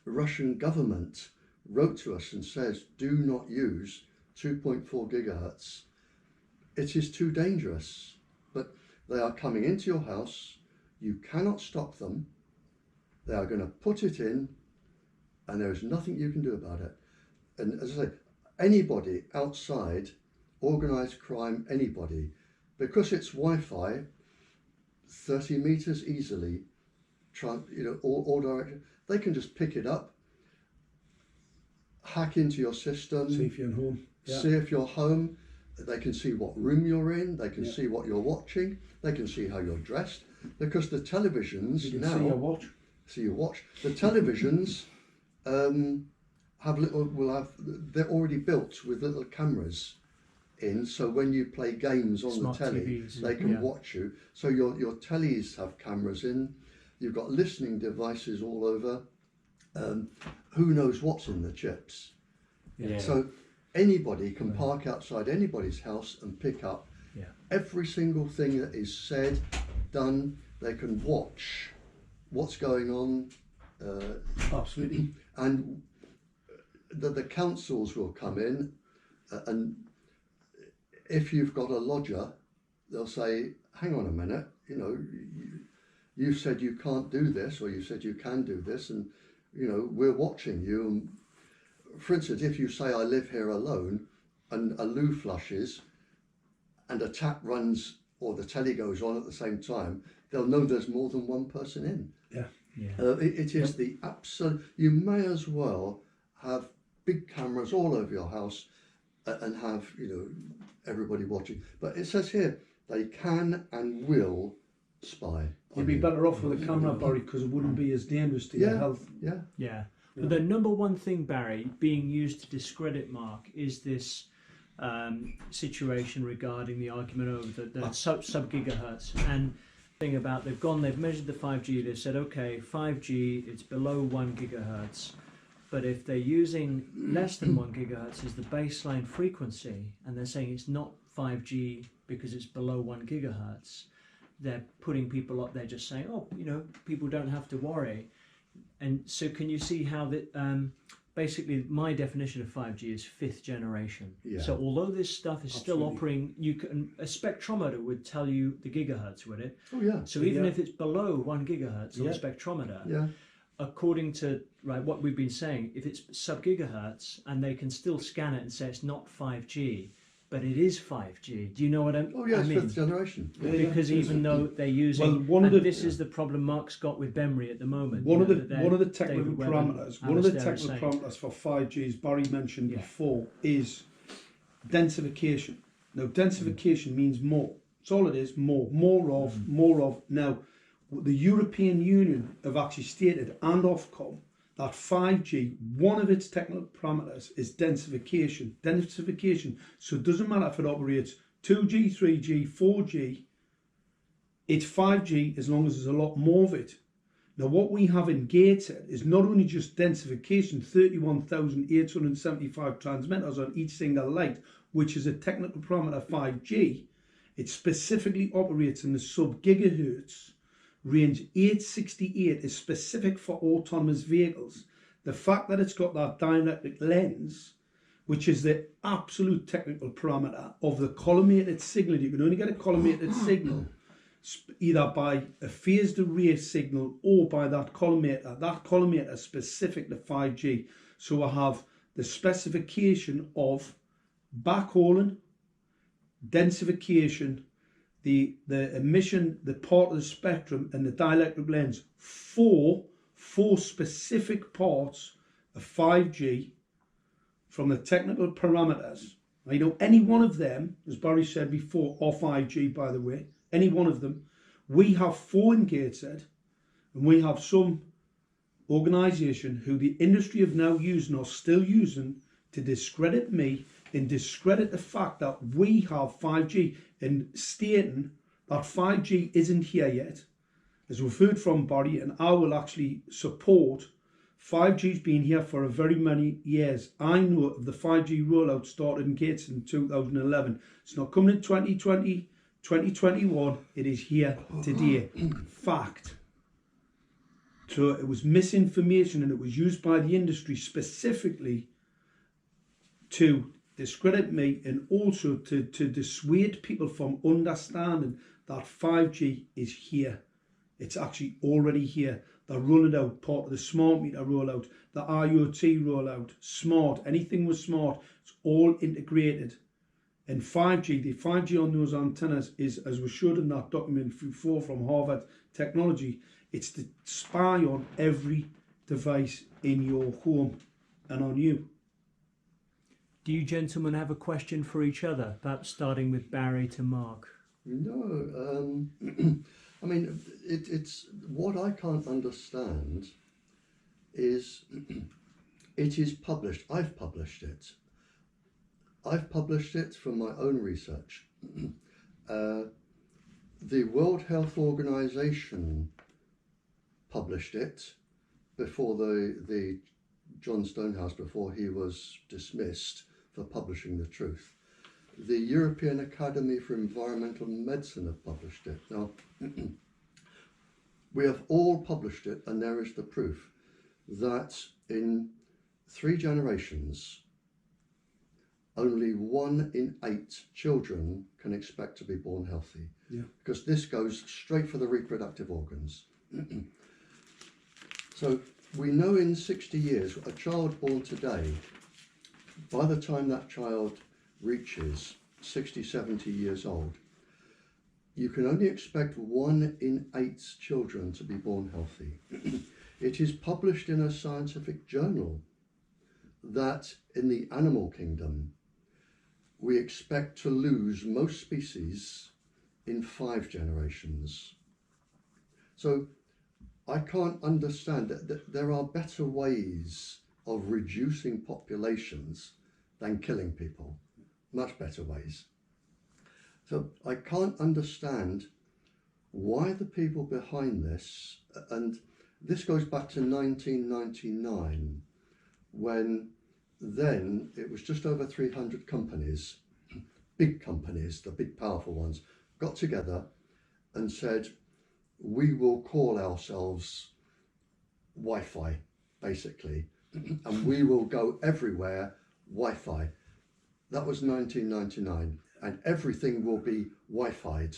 Speaker 3: Russian government wrote to us and says, do not use 2.4 gigahertz. It is too dangerous. But they are coming into your house, you cannot stop them. They are going to put it in, and there is nothing you can do about it. And as I say, anybody outside, organised crime, anybody, because it's Wi-Fi, 30 meters easily, all direction, they can just pick it up, hack into your system,
Speaker 2: See if you're at home. Yeah.
Speaker 3: see if you're home. They can see what room you're in, they can see what you're watching, they can see how you're dressed, because the televisions
Speaker 2: You can
Speaker 3: now
Speaker 2: see your watch.
Speaker 3: see your watch. The televisions they're already built with little cameras in, so when you play games on
Speaker 1: Smart
Speaker 3: the telly,
Speaker 1: TVs,
Speaker 3: they can
Speaker 1: yeah.
Speaker 3: watch you. So your tellies have cameras in. You've got listening devices all over. Who knows what's in the chips?
Speaker 1: Yeah.
Speaker 3: So anybody can park outside anybody's house and pick up every single thing that is said, done. They can watch what's going on.
Speaker 2: Absolutely.
Speaker 3: And the councils will come in, and if you've got a lodger, they'll say, hang on a minute, you know, you said you can't do this, or you said you can do this, and, you know, we're watching you. And for instance, if you say, I live here alone, and a loo flushes, and a tap runs, or the telly goes on at the same time, they'll know there's more than one person in.
Speaker 2: Yeah.
Speaker 1: Yeah.
Speaker 3: It is the absolute, you may as well have big cameras all over your house and have, you know, everybody watching. But it says here, they can and will spy.
Speaker 2: You'd be better off with a camera, Barrie, because it wouldn't be as dangerous to your health.
Speaker 3: Yeah.
Speaker 1: Yeah. But the number one thing, Barrie, being used to discredit Mark is this situation regarding the argument over the sub gigahertz, and thing about they've measured the 5G, they've said, okay, 5G, it's below 1 gigahertz, but if they're using less than 1 gigahertz as the baseline frequency, and they're saying it's not 5G because it's below 1 gigahertz, they're putting people up there just saying, oh, you know, people don't have to worry. And so can you see how that basically my definition of 5G is 5th generation.
Speaker 3: Yeah.
Speaker 1: So although this stuff is still operating, a spectrometer would tell you the gigahertz, would it?
Speaker 3: Oh yeah.
Speaker 1: So even if it's below 1 gigahertz on the spectrometer, according to what we've been saying, if it's sub gigahertz and they can still scan it and say it's not 5G, but it is 5G. Do you know what I mean?
Speaker 3: Oh yes, 5th generation.
Speaker 1: Because even though they're using, this is the problem Mark's got with Barrie at the moment.
Speaker 2: One of the technical parameters for 5G, as Barrie mentioned before, is densification. Now, densification means more. That's all it is. More of. Now, the European Union have actually stated, and Ofcom, that 5G, one of its technical parameters is densification. Densification. So it doesn't matter if it operates 2G, 3G, 4G, it's 5G as long as there's a lot more of it. Now what we have in Gateshead is not only just densification, 31,875 transmitters on each single light, which is a technical parameter 5G, it specifically operates in the sub-gigahertz range. 868 is specific for autonomous vehicles. The fact that it's got that dielectric lens, which is the absolute technical parameter of the collimated signal, you can only get a collimated signal either by a phased array signal or by that collimator specific to 5G. So I have the specification of backhauling, densification, the emission, the part of the spectrum, and the dielectric lens. Four specific parts of 5G from the technical parameters. Now, you know, any one of them, as Barrie said before, are 5G, by the way, any one of them. We have 4 in Gateshead, and we have some organisation who the industry have now using or still using to discredit me and discredit the fact that we have 5G, and stating that 5G isn't here yet. As we've heard from Barrie, and I will actually support 5G's been here for a very many years. I know the 5G rollout started in Gateshead in 2011. It's not coming in 2020, 2021. It is here today. Fact. So it was misinformation, and it was used by the industry specifically to discredit me, and also to dissuade people from understanding that 5G is here. It's actually already here. They're rolling out part of the smart meter rollout, the IoT rollout, smart, anything with smart, it's all integrated. And 5G, the 5G on those antennas is, as we showed in that document before from Harvard Technology, it's to spy on every device in your home and on you.
Speaker 1: Do you gentlemen have a question for each other, perhaps starting with Barrie to Mark?
Speaker 3: No, I mean, it's what I can't understand is it is published. I've published it. I've published it from my own research. The World Health Organization published it before the John Stonehouse, before he was dismissed for publishing the truth. The European Academy for Environmental Medicine have published it. Now, we have all published it, and there is the proof that in 3 generations, only 1 in 8 children can expect to be born healthy.
Speaker 2: Yeah.
Speaker 3: Because this goes straight for the reproductive organs. So we know in 60 years, a child born today, by the time that child reaches 60, 70 years old, you can only expect 1 in 8 children to be born healthy. It is published in a scientific journal that in the animal kingdom, we expect to lose most species in 5 generations. So I can't understand that there are better ways of reducing populations than killing people, much better ways. So I can't understand why the people behind this, and this goes back to 1999, when then it was just over 300 companies, big companies, the big powerful ones, got together and said, we will call ourselves Wi-Fi, basically, and we will go everywhere Wi-Fi. That was 1999, and everything will be Wi-Fi'd,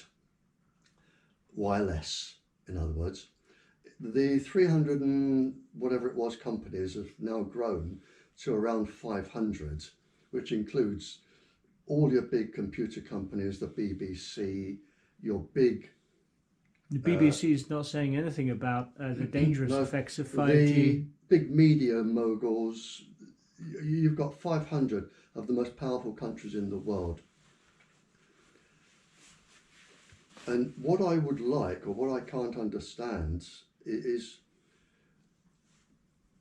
Speaker 3: wireless, in other words. The 300 and whatever it was companies have now grown to around 500, which includes all your big computer companies, the BBC, your big...
Speaker 1: The BBC is not saying anything about the dangerous effects of 5G.
Speaker 3: The big media moguls. You've got 500 of the most powerful countries in the world. And what I would like, or what I can't understand, is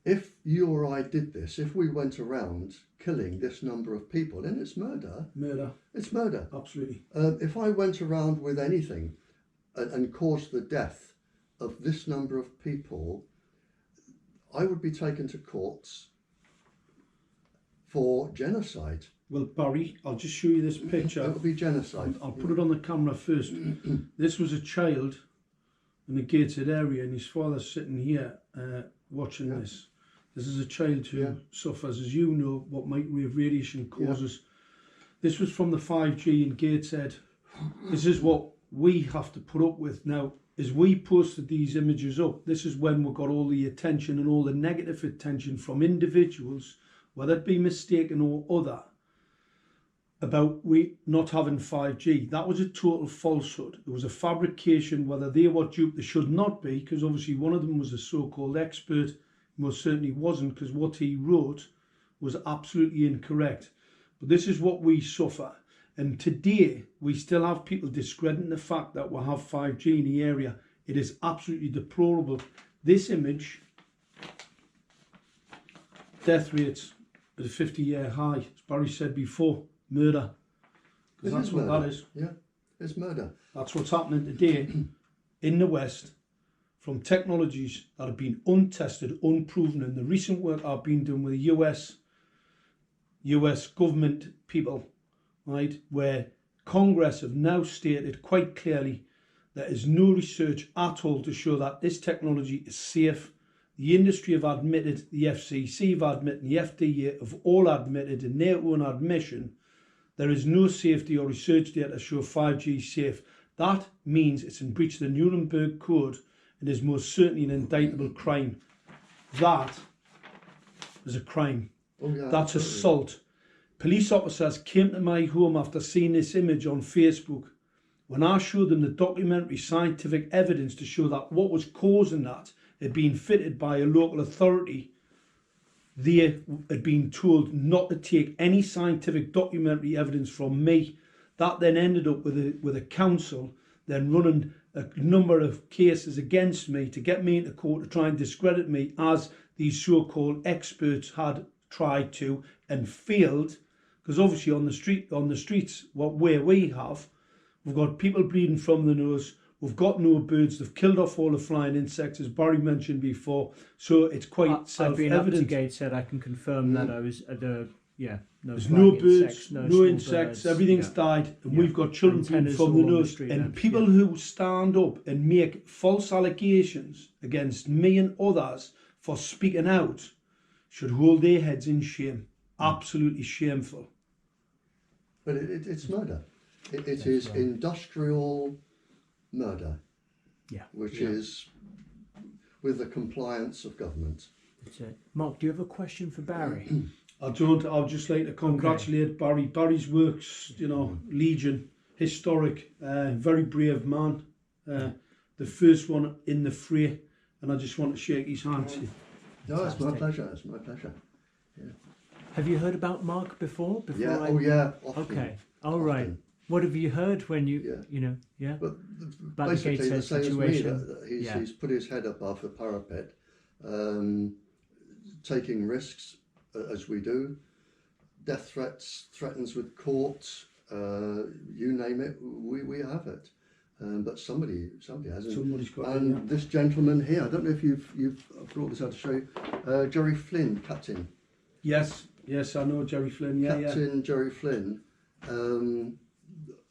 Speaker 3: if you or I did this, if we went around killing this number of people, then it's murder.
Speaker 2: Murder.
Speaker 3: It's murder.
Speaker 2: Absolutely.
Speaker 3: If I went around with anything and caused the death of this number of people, I would be taken to courts for genocide.
Speaker 2: Well, Barry, I'll just show you this picture.
Speaker 3: It would be genocide.
Speaker 2: I'll put it on the camera first. This was a child in a gated area, and his father's sitting here watching this. This is a child who suffers, as you know, what microwave radiation causes. This was from the 5G in Gateshead. This is what we have to put up with now. As we posted these images up, this is when we got all the attention and all the negative attention from individuals, whether it be mistaken or other, about we not having 5G. That was a total falsehood. It was a fabrication, whether they were duped, they should not be, because obviously one of them was a so-called expert. Most certainly wasn't, because what he wrote was absolutely incorrect. But this is what we suffer. And today, we still have people discrediting the fact that we have 5G in the area. It is absolutely deplorable. This image, death rates at a 50-year high. As Barry said before, murder. Because that's what that is.
Speaker 3: Yeah, it's murder.
Speaker 2: That's what's happening today in the West from technologies that have been untested, unproven. And the recent work I've been doing with the US government people, right, where Congress have now stated quite clearly there is no research at all to show that this technology is safe. The industry have admitted, the FCC have admitted, the FDA have all admitted in their own admission, there is no safety or research data to show 5G is safe. That means it's in breach of the Nuremberg Code and is most certainly an indictable crime. That is a crime.
Speaker 3: Oh, yeah,
Speaker 2: that's
Speaker 3: absolutely.
Speaker 2: Assault. Police officers came to my home after seeing this image on Facebook. When I showed them the documentary scientific evidence to show that what was causing that had been fitted by a local authority, they had been told not to take any scientific documentary evidence from me. That then ended up with a council then running a number of cases against me to get me into court to try and discredit me, as these so-called experts had tried to and failed. Because obviously on the streets, where we have, we've got people bleeding from the nose. We've got no birds. They've killed off all the flying insects, as Barry mentioned before. So it's quite self-evident.
Speaker 1: I've been up to Gateshead. I can confirm that I was at the
Speaker 2: there's no birds,
Speaker 1: insects,
Speaker 2: no insects. Everything's died, and we've got children bleeding from the nose. And people who stand up and make false allegations against me and others for speaking out should hold their heads in shame. Absolutely shameful.
Speaker 3: But it's murder. It is
Speaker 1: right.
Speaker 3: industrial murder,
Speaker 1: Yeah.
Speaker 3: which is with the compliance of government.
Speaker 1: That's it. Mark, do you have a question for Barry?
Speaker 2: I don't. I'd just like to congratulate Barrie. Barry's works, legion, historic, very brave man. The first one in the fray, and I just want to shake his hand.
Speaker 3: No, it's my pleasure. It's my pleasure. Yeah.
Speaker 1: Have you heard about Mark before?
Speaker 3: Yeah. Often.
Speaker 1: Okay. All right.
Speaker 3: Often.
Speaker 1: What have you heard when you, yeah?
Speaker 3: But
Speaker 1: About
Speaker 3: basically
Speaker 1: the
Speaker 3: the same
Speaker 1: situation.
Speaker 3: as me. He's put his head above the parapet, taking risks as we do. Death threats, threatens with court, you name it, we have it. But somebody hasn't.
Speaker 2: Somebody's got it.
Speaker 3: And this gentleman here, I don't know if you've brought this out to show you, Jerry Flynn, Captain.
Speaker 2: Yes, I know Jerry Flynn.
Speaker 3: Captain Jerry Flynn.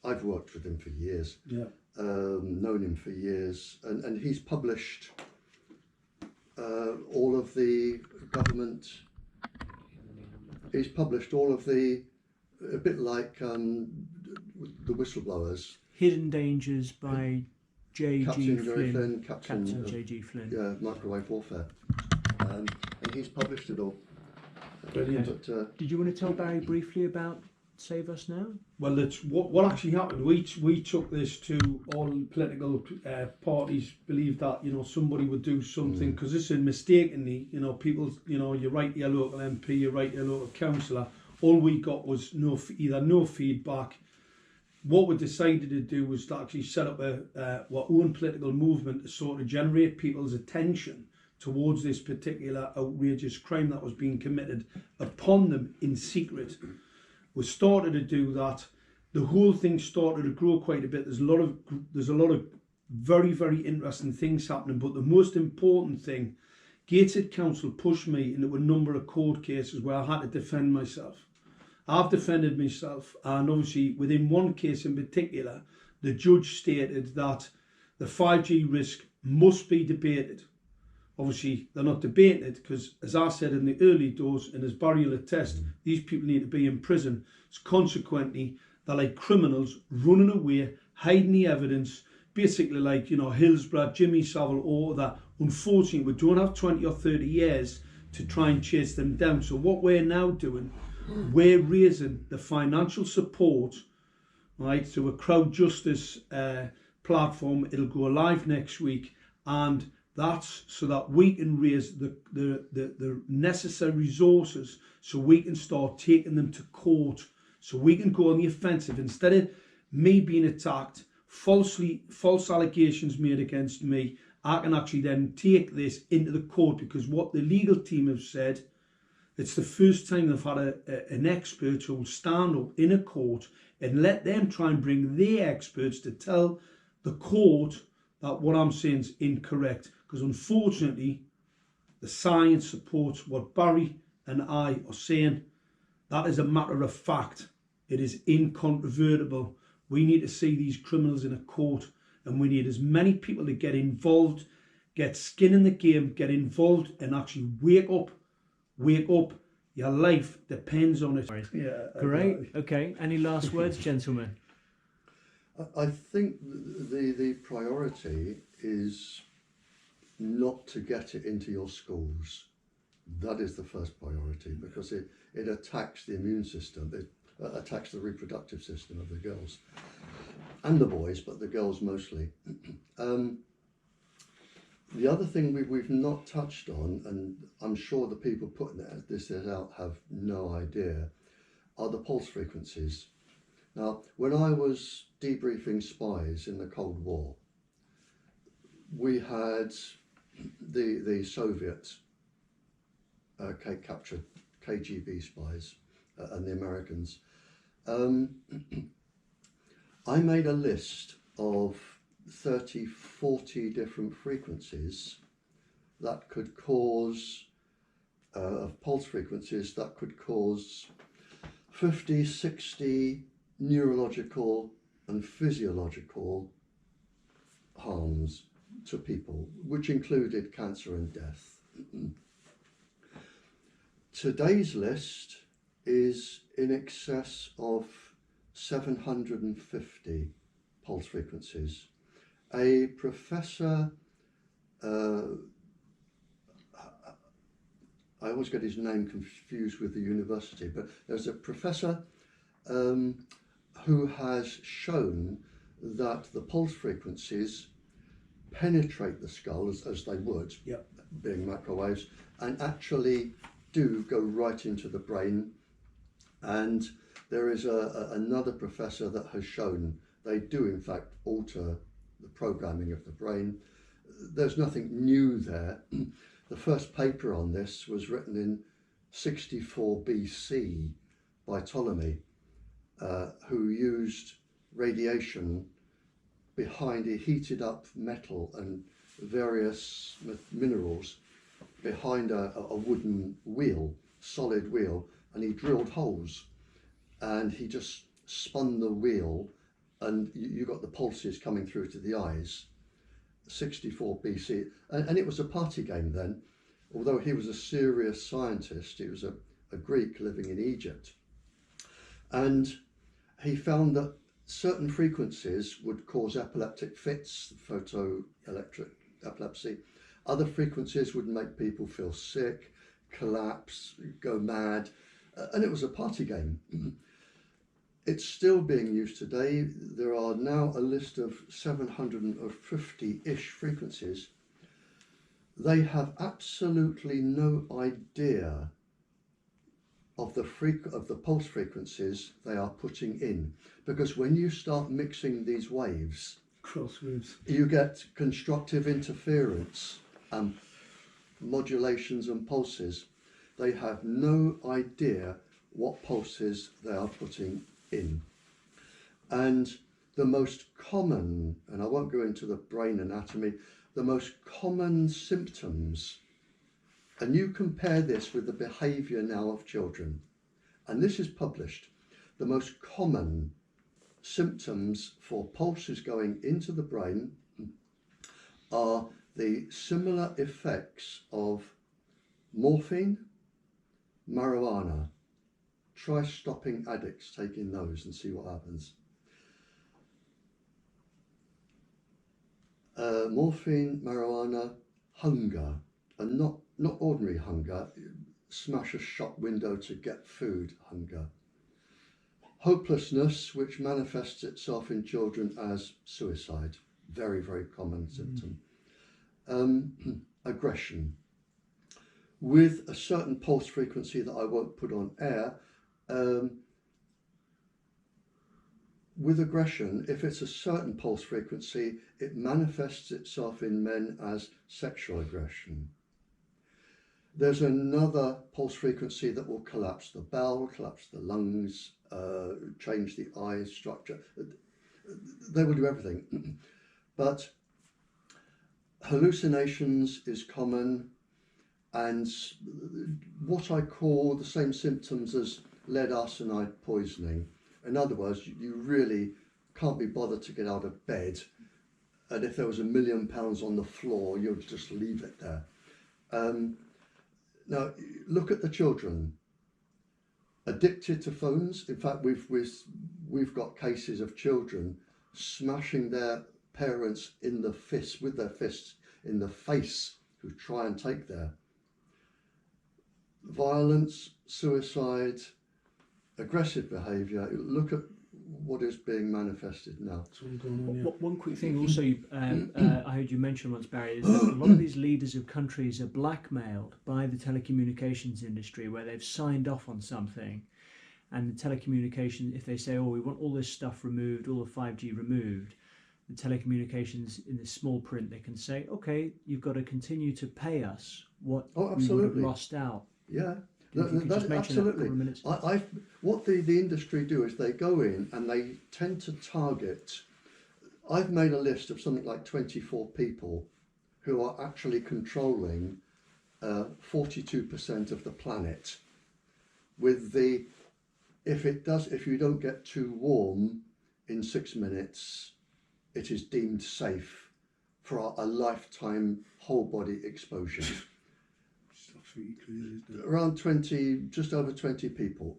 Speaker 3: I've worked with him for years.
Speaker 2: Yeah.
Speaker 3: Known him for years, and he's published all of the government. He's published all of the, a bit like the whistleblowers.
Speaker 1: Hidden Dangers by J.G.
Speaker 3: Captain Jerry
Speaker 1: Flynn.
Speaker 3: Flynn,
Speaker 1: Captain J.G. Flynn.
Speaker 3: Yeah, microwave warfare. And he's published it all.
Speaker 2: Brilliant.
Speaker 3: But,
Speaker 1: Did you want to tell Barry briefly about Save Us Now?
Speaker 2: Well, it's what actually happened. We took this to all political parties. Believed that somebody would do something, because this is mistakenly people you write to your local MP, you write to your local councillor. All we got was either no feedback. What we decided to do was to actually set up our own political movement to sort of generate people's attention towards this particular outrageous crime that was being committed upon them in secret. We started to do that. The whole thing started to grow quite a bit. There's a lot of very, very interesting things happening. But the most important thing, Gateshead Council pushed me into a number of court cases where I had to defend myself. I've defended myself, and obviously within one case in particular, the judge stated that the 5G risk must be debated. Obviously, they're not debating it because, as I said in the early doors, and as Barrie will attest, these people need to be in prison. So consequently, they're like criminals running away, hiding the evidence, basically like, Hillsborough, Jimmy Savile, all that. Unfortunately, we don't have 20 or 30 years to try and chase them down. So what we're now doing, we're raising the financial support, right, through a crowd justice platform. It'll go live next week, and that's so that we can raise the necessary resources so we can start taking them to court, so we can go on the offensive. Instead of me being attacked, false allegations made against me, I can actually then take this into the court, because what the legal team have said, it's the first time they've had an expert who will stand up in a court and let them try and bring their experts to tell the court that what I'm saying is incorrect. Because unfortunately, the science supports what Barrie and I are saying. That is a matter of fact. It is incontrovertible. We need to see these criminals in a court, and we need as many people to get involved, get skin in the game, get involved, and actually wake up. Wake up. Your life depends on it.
Speaker 1: Yeah. Great. Okay. Any last words, gentlemen?
Speaker 3: I think the priority is not to get it into your schools. That is the first priority, because it attacks the immune system. It attacks the reproductive system of the girls and the boys, but the girls mostly. The other thing we've not touched on, and I'm sure the people putting this out have no idea, are the pulse frequencies. Now, when I was debriefing spies in the Cold War, we had the Soviet captured KGB spies and the Americans. I made a list of 30, 40 different frequencies that could cause, of pulse frequencies that could cause 50, 60 neurological and physiological harms to people, which included cancer and death. Today's list is in excess of 750 pulse frequencies. A professor, I always get his name confused with the university, but there's a professor who has shown that the pulse frequencies penetrate the skull as they would,
Speaker 2: Yep.
Speaker 3: being microwaves, and actually do go right into the brain. And there is another professor that has shown they do in fact alter the programming of the brain. There's nothing new there. The first paper on this was written in 64 BC by Ptolemy, who used radiation behind, he heated up metal and various minerals behind a wooden wheel, solid wheel, and he drilled holes and he just spun the wheel and you got the pulses coming through to the eyes. 64 BC, and it was a party game then. Although he was a serious scientist, he was a Greek living in Egypt, and he found that certain frequencies would cause epileptic fits, photoelectric epilepsy. Other frequencies would make people feel sick, collapse, go mad, and it was a party game. It's still being used today. There are now a list of 750-ish frequencies. They have absolutely no idea of the pulse frequencies they are putting in, because when you start mixing these waves,
Speaker 2: Crosswaves,
Speaker 3: you get constructive interference and modulations and pulses. They have no idea what pulses they are putting in. And the most common, and I won't go into the brain anatomy, the most common symptoms, and you compare this with the behaviour now of children, and this is published, the most common symptoms for pulses going into the brain are the similar effects of morphine, marijuana. Try stopping addicts taking those and see what happens. Morphine, marijuana, hunger, and not ordinary hunger, smash a shop window to get food hunger. Hopelessness, which manifests itself in children as suicide, very, very common symptom. Aggression, with a certain pulse frequency that I won't put on air. With aggression, if it's a certain pulse frequency, it manifests itself in men as sexual aggression. There's another pulse frequency that will collapse the bowel, collapse the lungs, change the eye structure. They will do everything. But hallucinations is common, and what I call the same symptoms as lead arsenide poisoning. In other words, you really can't be bothered to get out of bed, and if there was £1 million on the floor, you'd just leave it there. Now, look at the children. Addicted to phones. In fact, we've got cases of children smashing their parents in the fist, with their fists in the face, who try and take their violence, suicide, aggressive behaviour. Look at what is being manifested now.
Speaker 1: One quick thing also, I heard you mention once, Barry, is that a lot of these leaders of countries are blackmailed by the telecommunications industry, where they've signed off on something, and the telecommunications, if they say, oh, we want all this stuff removed, all the 5G removed, the telecommunications, in the small print, they can say, okay, you've got to continue to pay us what you would have lost out.
Speaker 3: Yeah.
Speaker 1: Absolutely.
Speaker 3: What the industry do is they go in and they tend to target. I've made a list of something like 24 people who are actually controlling 42% of the planet. With the, if you don't get too warm in 6 minutes, it is deemed safe for a lifetime whole body exposure. Around 20, just over 20 people.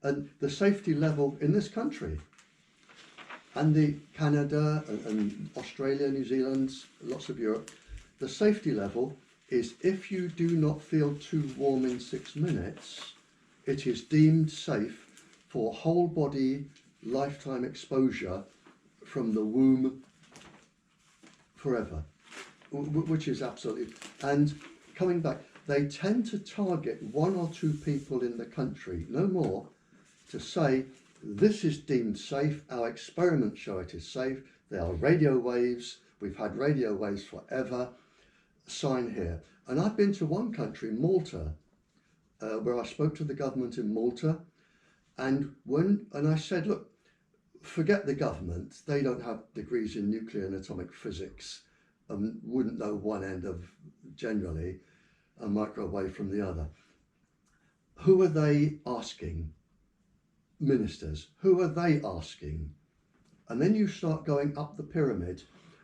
Speaker 3: And the safety level in this country, and the Canada and Australia, New Zealand, lots of Europe, the safety level is if you do not feel too warm in 6 minutes, it is deemed safe for whole body lifetime exposure from the womb forever, which is absolutely. And coming back, they tend to target 1 or 2 people in the country, no more, to say this is deemed safe, our experiments show it is safe, there are radio waves, we've had radio waves forever, sign here. And I've been to one country, Malta, where I spoke to the government in Malta, and I said, look, forget the government, they don't have degrees in nuclear and atomic physics and wouldn't know one end of, generally, a microwave from the other. Who are they asking? Ministers. Who are they asking? And then you start going up the pyramid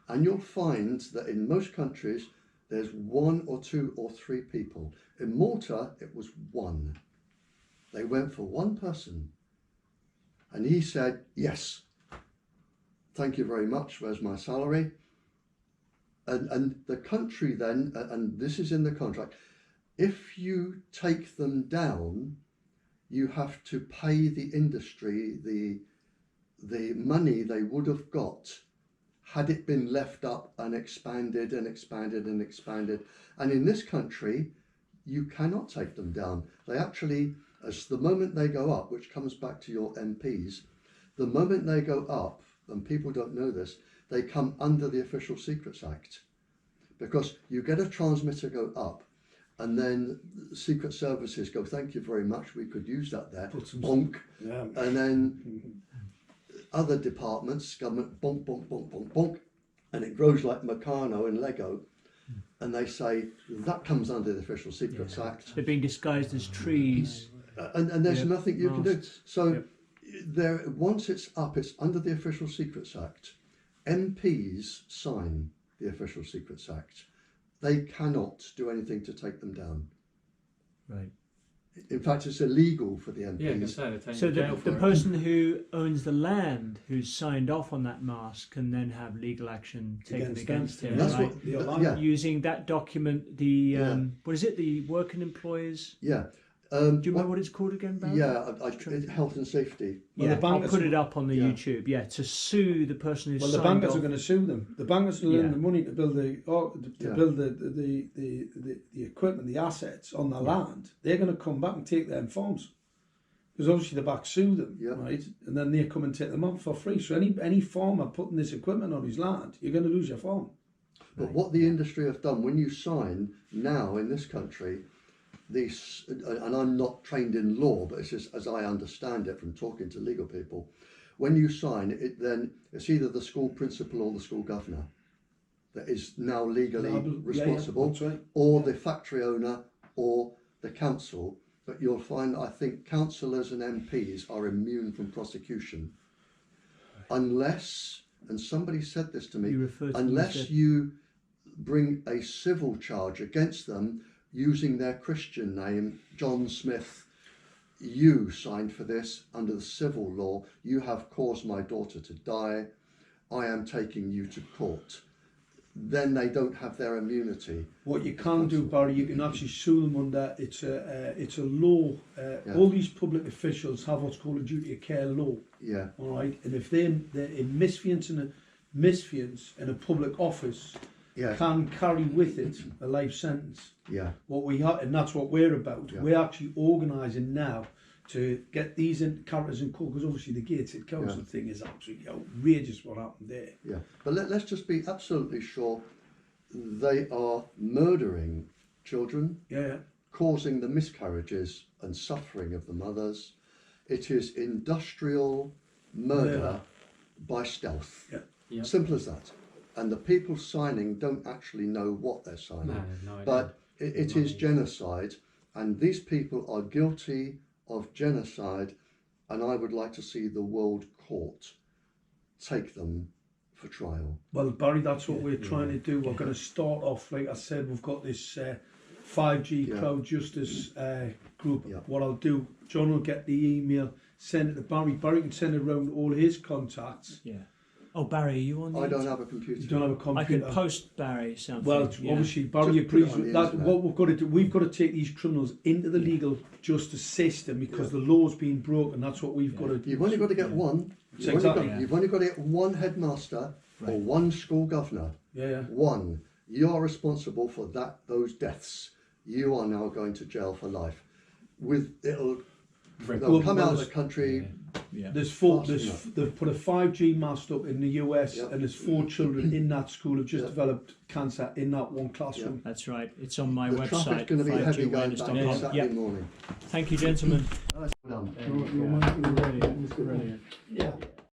Speaker 3: and you'll find that in most countries there's 1 or 2 or 3 people. In Malta it was 1. They went for 1 person and he said, yes, thank you very much, where's my salary? And the country then, and this is in the contract, if you take them down, you have to pay the industry the money they would have got had it been left up and expanded and expanded and expanded. And in this country, you cannot take them down. They actually, as the moment they go up, which comes back to your MPs, the moment they go up, and people don't know this, they come under the Official Secrets Act, because you get a transmitter go up and then Secret Services go, thank you very much, we could use that there, bonk,
Speaker 2: Yeah.
Speaker 3: and then other departments, government, bonk, bonk, bonk, bonk, bonk, and it grows like Meccano and Lego, and they say, that comes under the Official Secrets Act.
Speaker 1: They're being disguised as trees.
Speaker 3: And there's nothing you can do.
Speaker 1: Masts.
Speaker 3: So there, once it's up, it's under the Official Secrets Act. MPs sign the Official Secrets Act. They cannot do anything to take them down.
Speaker 1: Right.
Speaker 3: In fact, it's illegal for the MPs.
Speaker 4: Yeah, you can say they're
Speaker 1: So
Speaker 4: taking jail
Speaker 1: the
Speaker 4: for it.
Speaker 1: person who owns the land, who's signed off on that mast, can then have legal action taken against him,
Speaker 3: That's
Speaker 1: right?
Speaker 3: what,
Speaker 1: Using that document, the what is it? The working employers.
Speaker 3: Yeah.
Speaker 1: Do you remember what it's called again, Barrie?
Speaker 3: Yeah, health and safety.
Speaker 2: Well,
Speaker 1: Yeah,
Speaker 2: the
Speaker 1: I'll
Speaker 2: bankers
Speaker 1: put it up on the
Speaker 3: yeah.
Speaker 1: YouTube. Yeah, to sue the person who's
Speaker 2: Well, the
Speaker 1: signed
Speaker 2: bankers
Speaker 1: off.
Speaker 2: are going to sue them. The bankers will earn the money to build
Speaker 3: Yeah.
Speaker 2: build the equipment, the assets on the land. They're going to come back and take their farms, because obviously the bank sue them, right? And then they come and take them on for free. So any farmer putting this equipment on his land, you're going to lose your farm.
Speaker 3: But what the industry have done, when you sign now in this country, this, and I'm not trained in law, but it's just as I understand it from talking to legal people, when you sign it, then it's either the school principal or the school governor that is now legally responsible,
Speaker 2: that's right.
Speaker 3: or the factory owner or the council. But you'll find, I think, councillors and MPs are immune from prosecution unless, and somebody said this to me,
Speaker 1: You referred to
Speaker 3: unless you bring a civil charge against them using their Christian name, John Smith, you signed for this under the civil law, you have caused my daughter to die, I am taking you to court. Then they don't have their immunity.
Speaker 2: What you can do, Barrie, you can actually sue them under, it's a law, all these public officials have what's called a duty of care law.
Speaker 3: Yeah.
Speaker 2: All right, and if they're in misfeasance in a public office,
Speaker 3: Yeah.
Speaker 2: can carry with it a life sentence.
Speaker 3: Yeah.
Speaker 2: What we have, and that's what we're about.
Speaker 3: Yeah.
Speaker 2: We're actually organising now to get these characters in court, because obviously the gated council thing is absolutely outrageous what happened there.
Speaker 3: Yeah. But let's just be absolutely sure they are murdering children,
Speaker 2: Yeah.
Speaker 3: causing the miscarriages and suffering of the mothers. It is industrial murder by stealth.
Speaker 2: Yeah.
Speaker 4: Yeah.
Speaker 3: Simple as that. And the people signing don't actually know what they're signing.
Speaker 4: No, no idea.
Speaker 3: But it is genocide, and these people are guilty of genocide, and I would like to see the World Court take them for trial.
Speaker 2: Well, Barrie, that's what we're trying to do. We're going to start off, like I said, we've got this 5G crowd justice group.
Speaker 3: Yeah.
Speaker 2: What I'll do, John will get the email send it to Barrie. Barrie can send it around to all his contacts.
Speaker 1: Yeah. Oh, Barry, are you on the
Speaker 3: I don't have a computer.
Speaker 2: You don't have a
Speaker 1: I
Speaker 2: computer.
Speaker 1: can post Barry something.
Speaker 2: Well,
Speaker 1: yeah.
Speaker 2: obviously Barrie
Speaker 3: Just put it
Speaker 2: agrees
Speaker 3: on
Speaker 2: with
Speaker 3: the
Speaker 2: that.
Speaker 3: internet.
Speaker 2: What we've got to do, we've got to take these criminals into the legal justice system because the law's been broken. That's what we've got to do.
Speaker 3: You've only got to get one.
Speaker 2: Exactly.
Speaker 3: You've only got to get one headmaster or one school governor.
Speaker 2: Yeah.
Speaker 3: One. You are responsible for those deaths. You are now going to jail for life. They'll come out of the country.
Speaker 1: Yeah.
Speaker 2: They've put a 5G mast up in the US, and there's 4 children in that school who've just developed cancer in that one classroom.
Speaker 1: That's right. It's on my
Speaker 3: The
Speaker 1: website.
Speaker 3: traffic's going to be heavy going back
Speaker 1: fivegawareness.com.
Speaker 3: Saturday morning.
Speaker 1: Thank you, gentlemen.
Speaker 3: Well done.
Speaker 1: Brilliant. Brilliant.
Speaker 2: Yeah.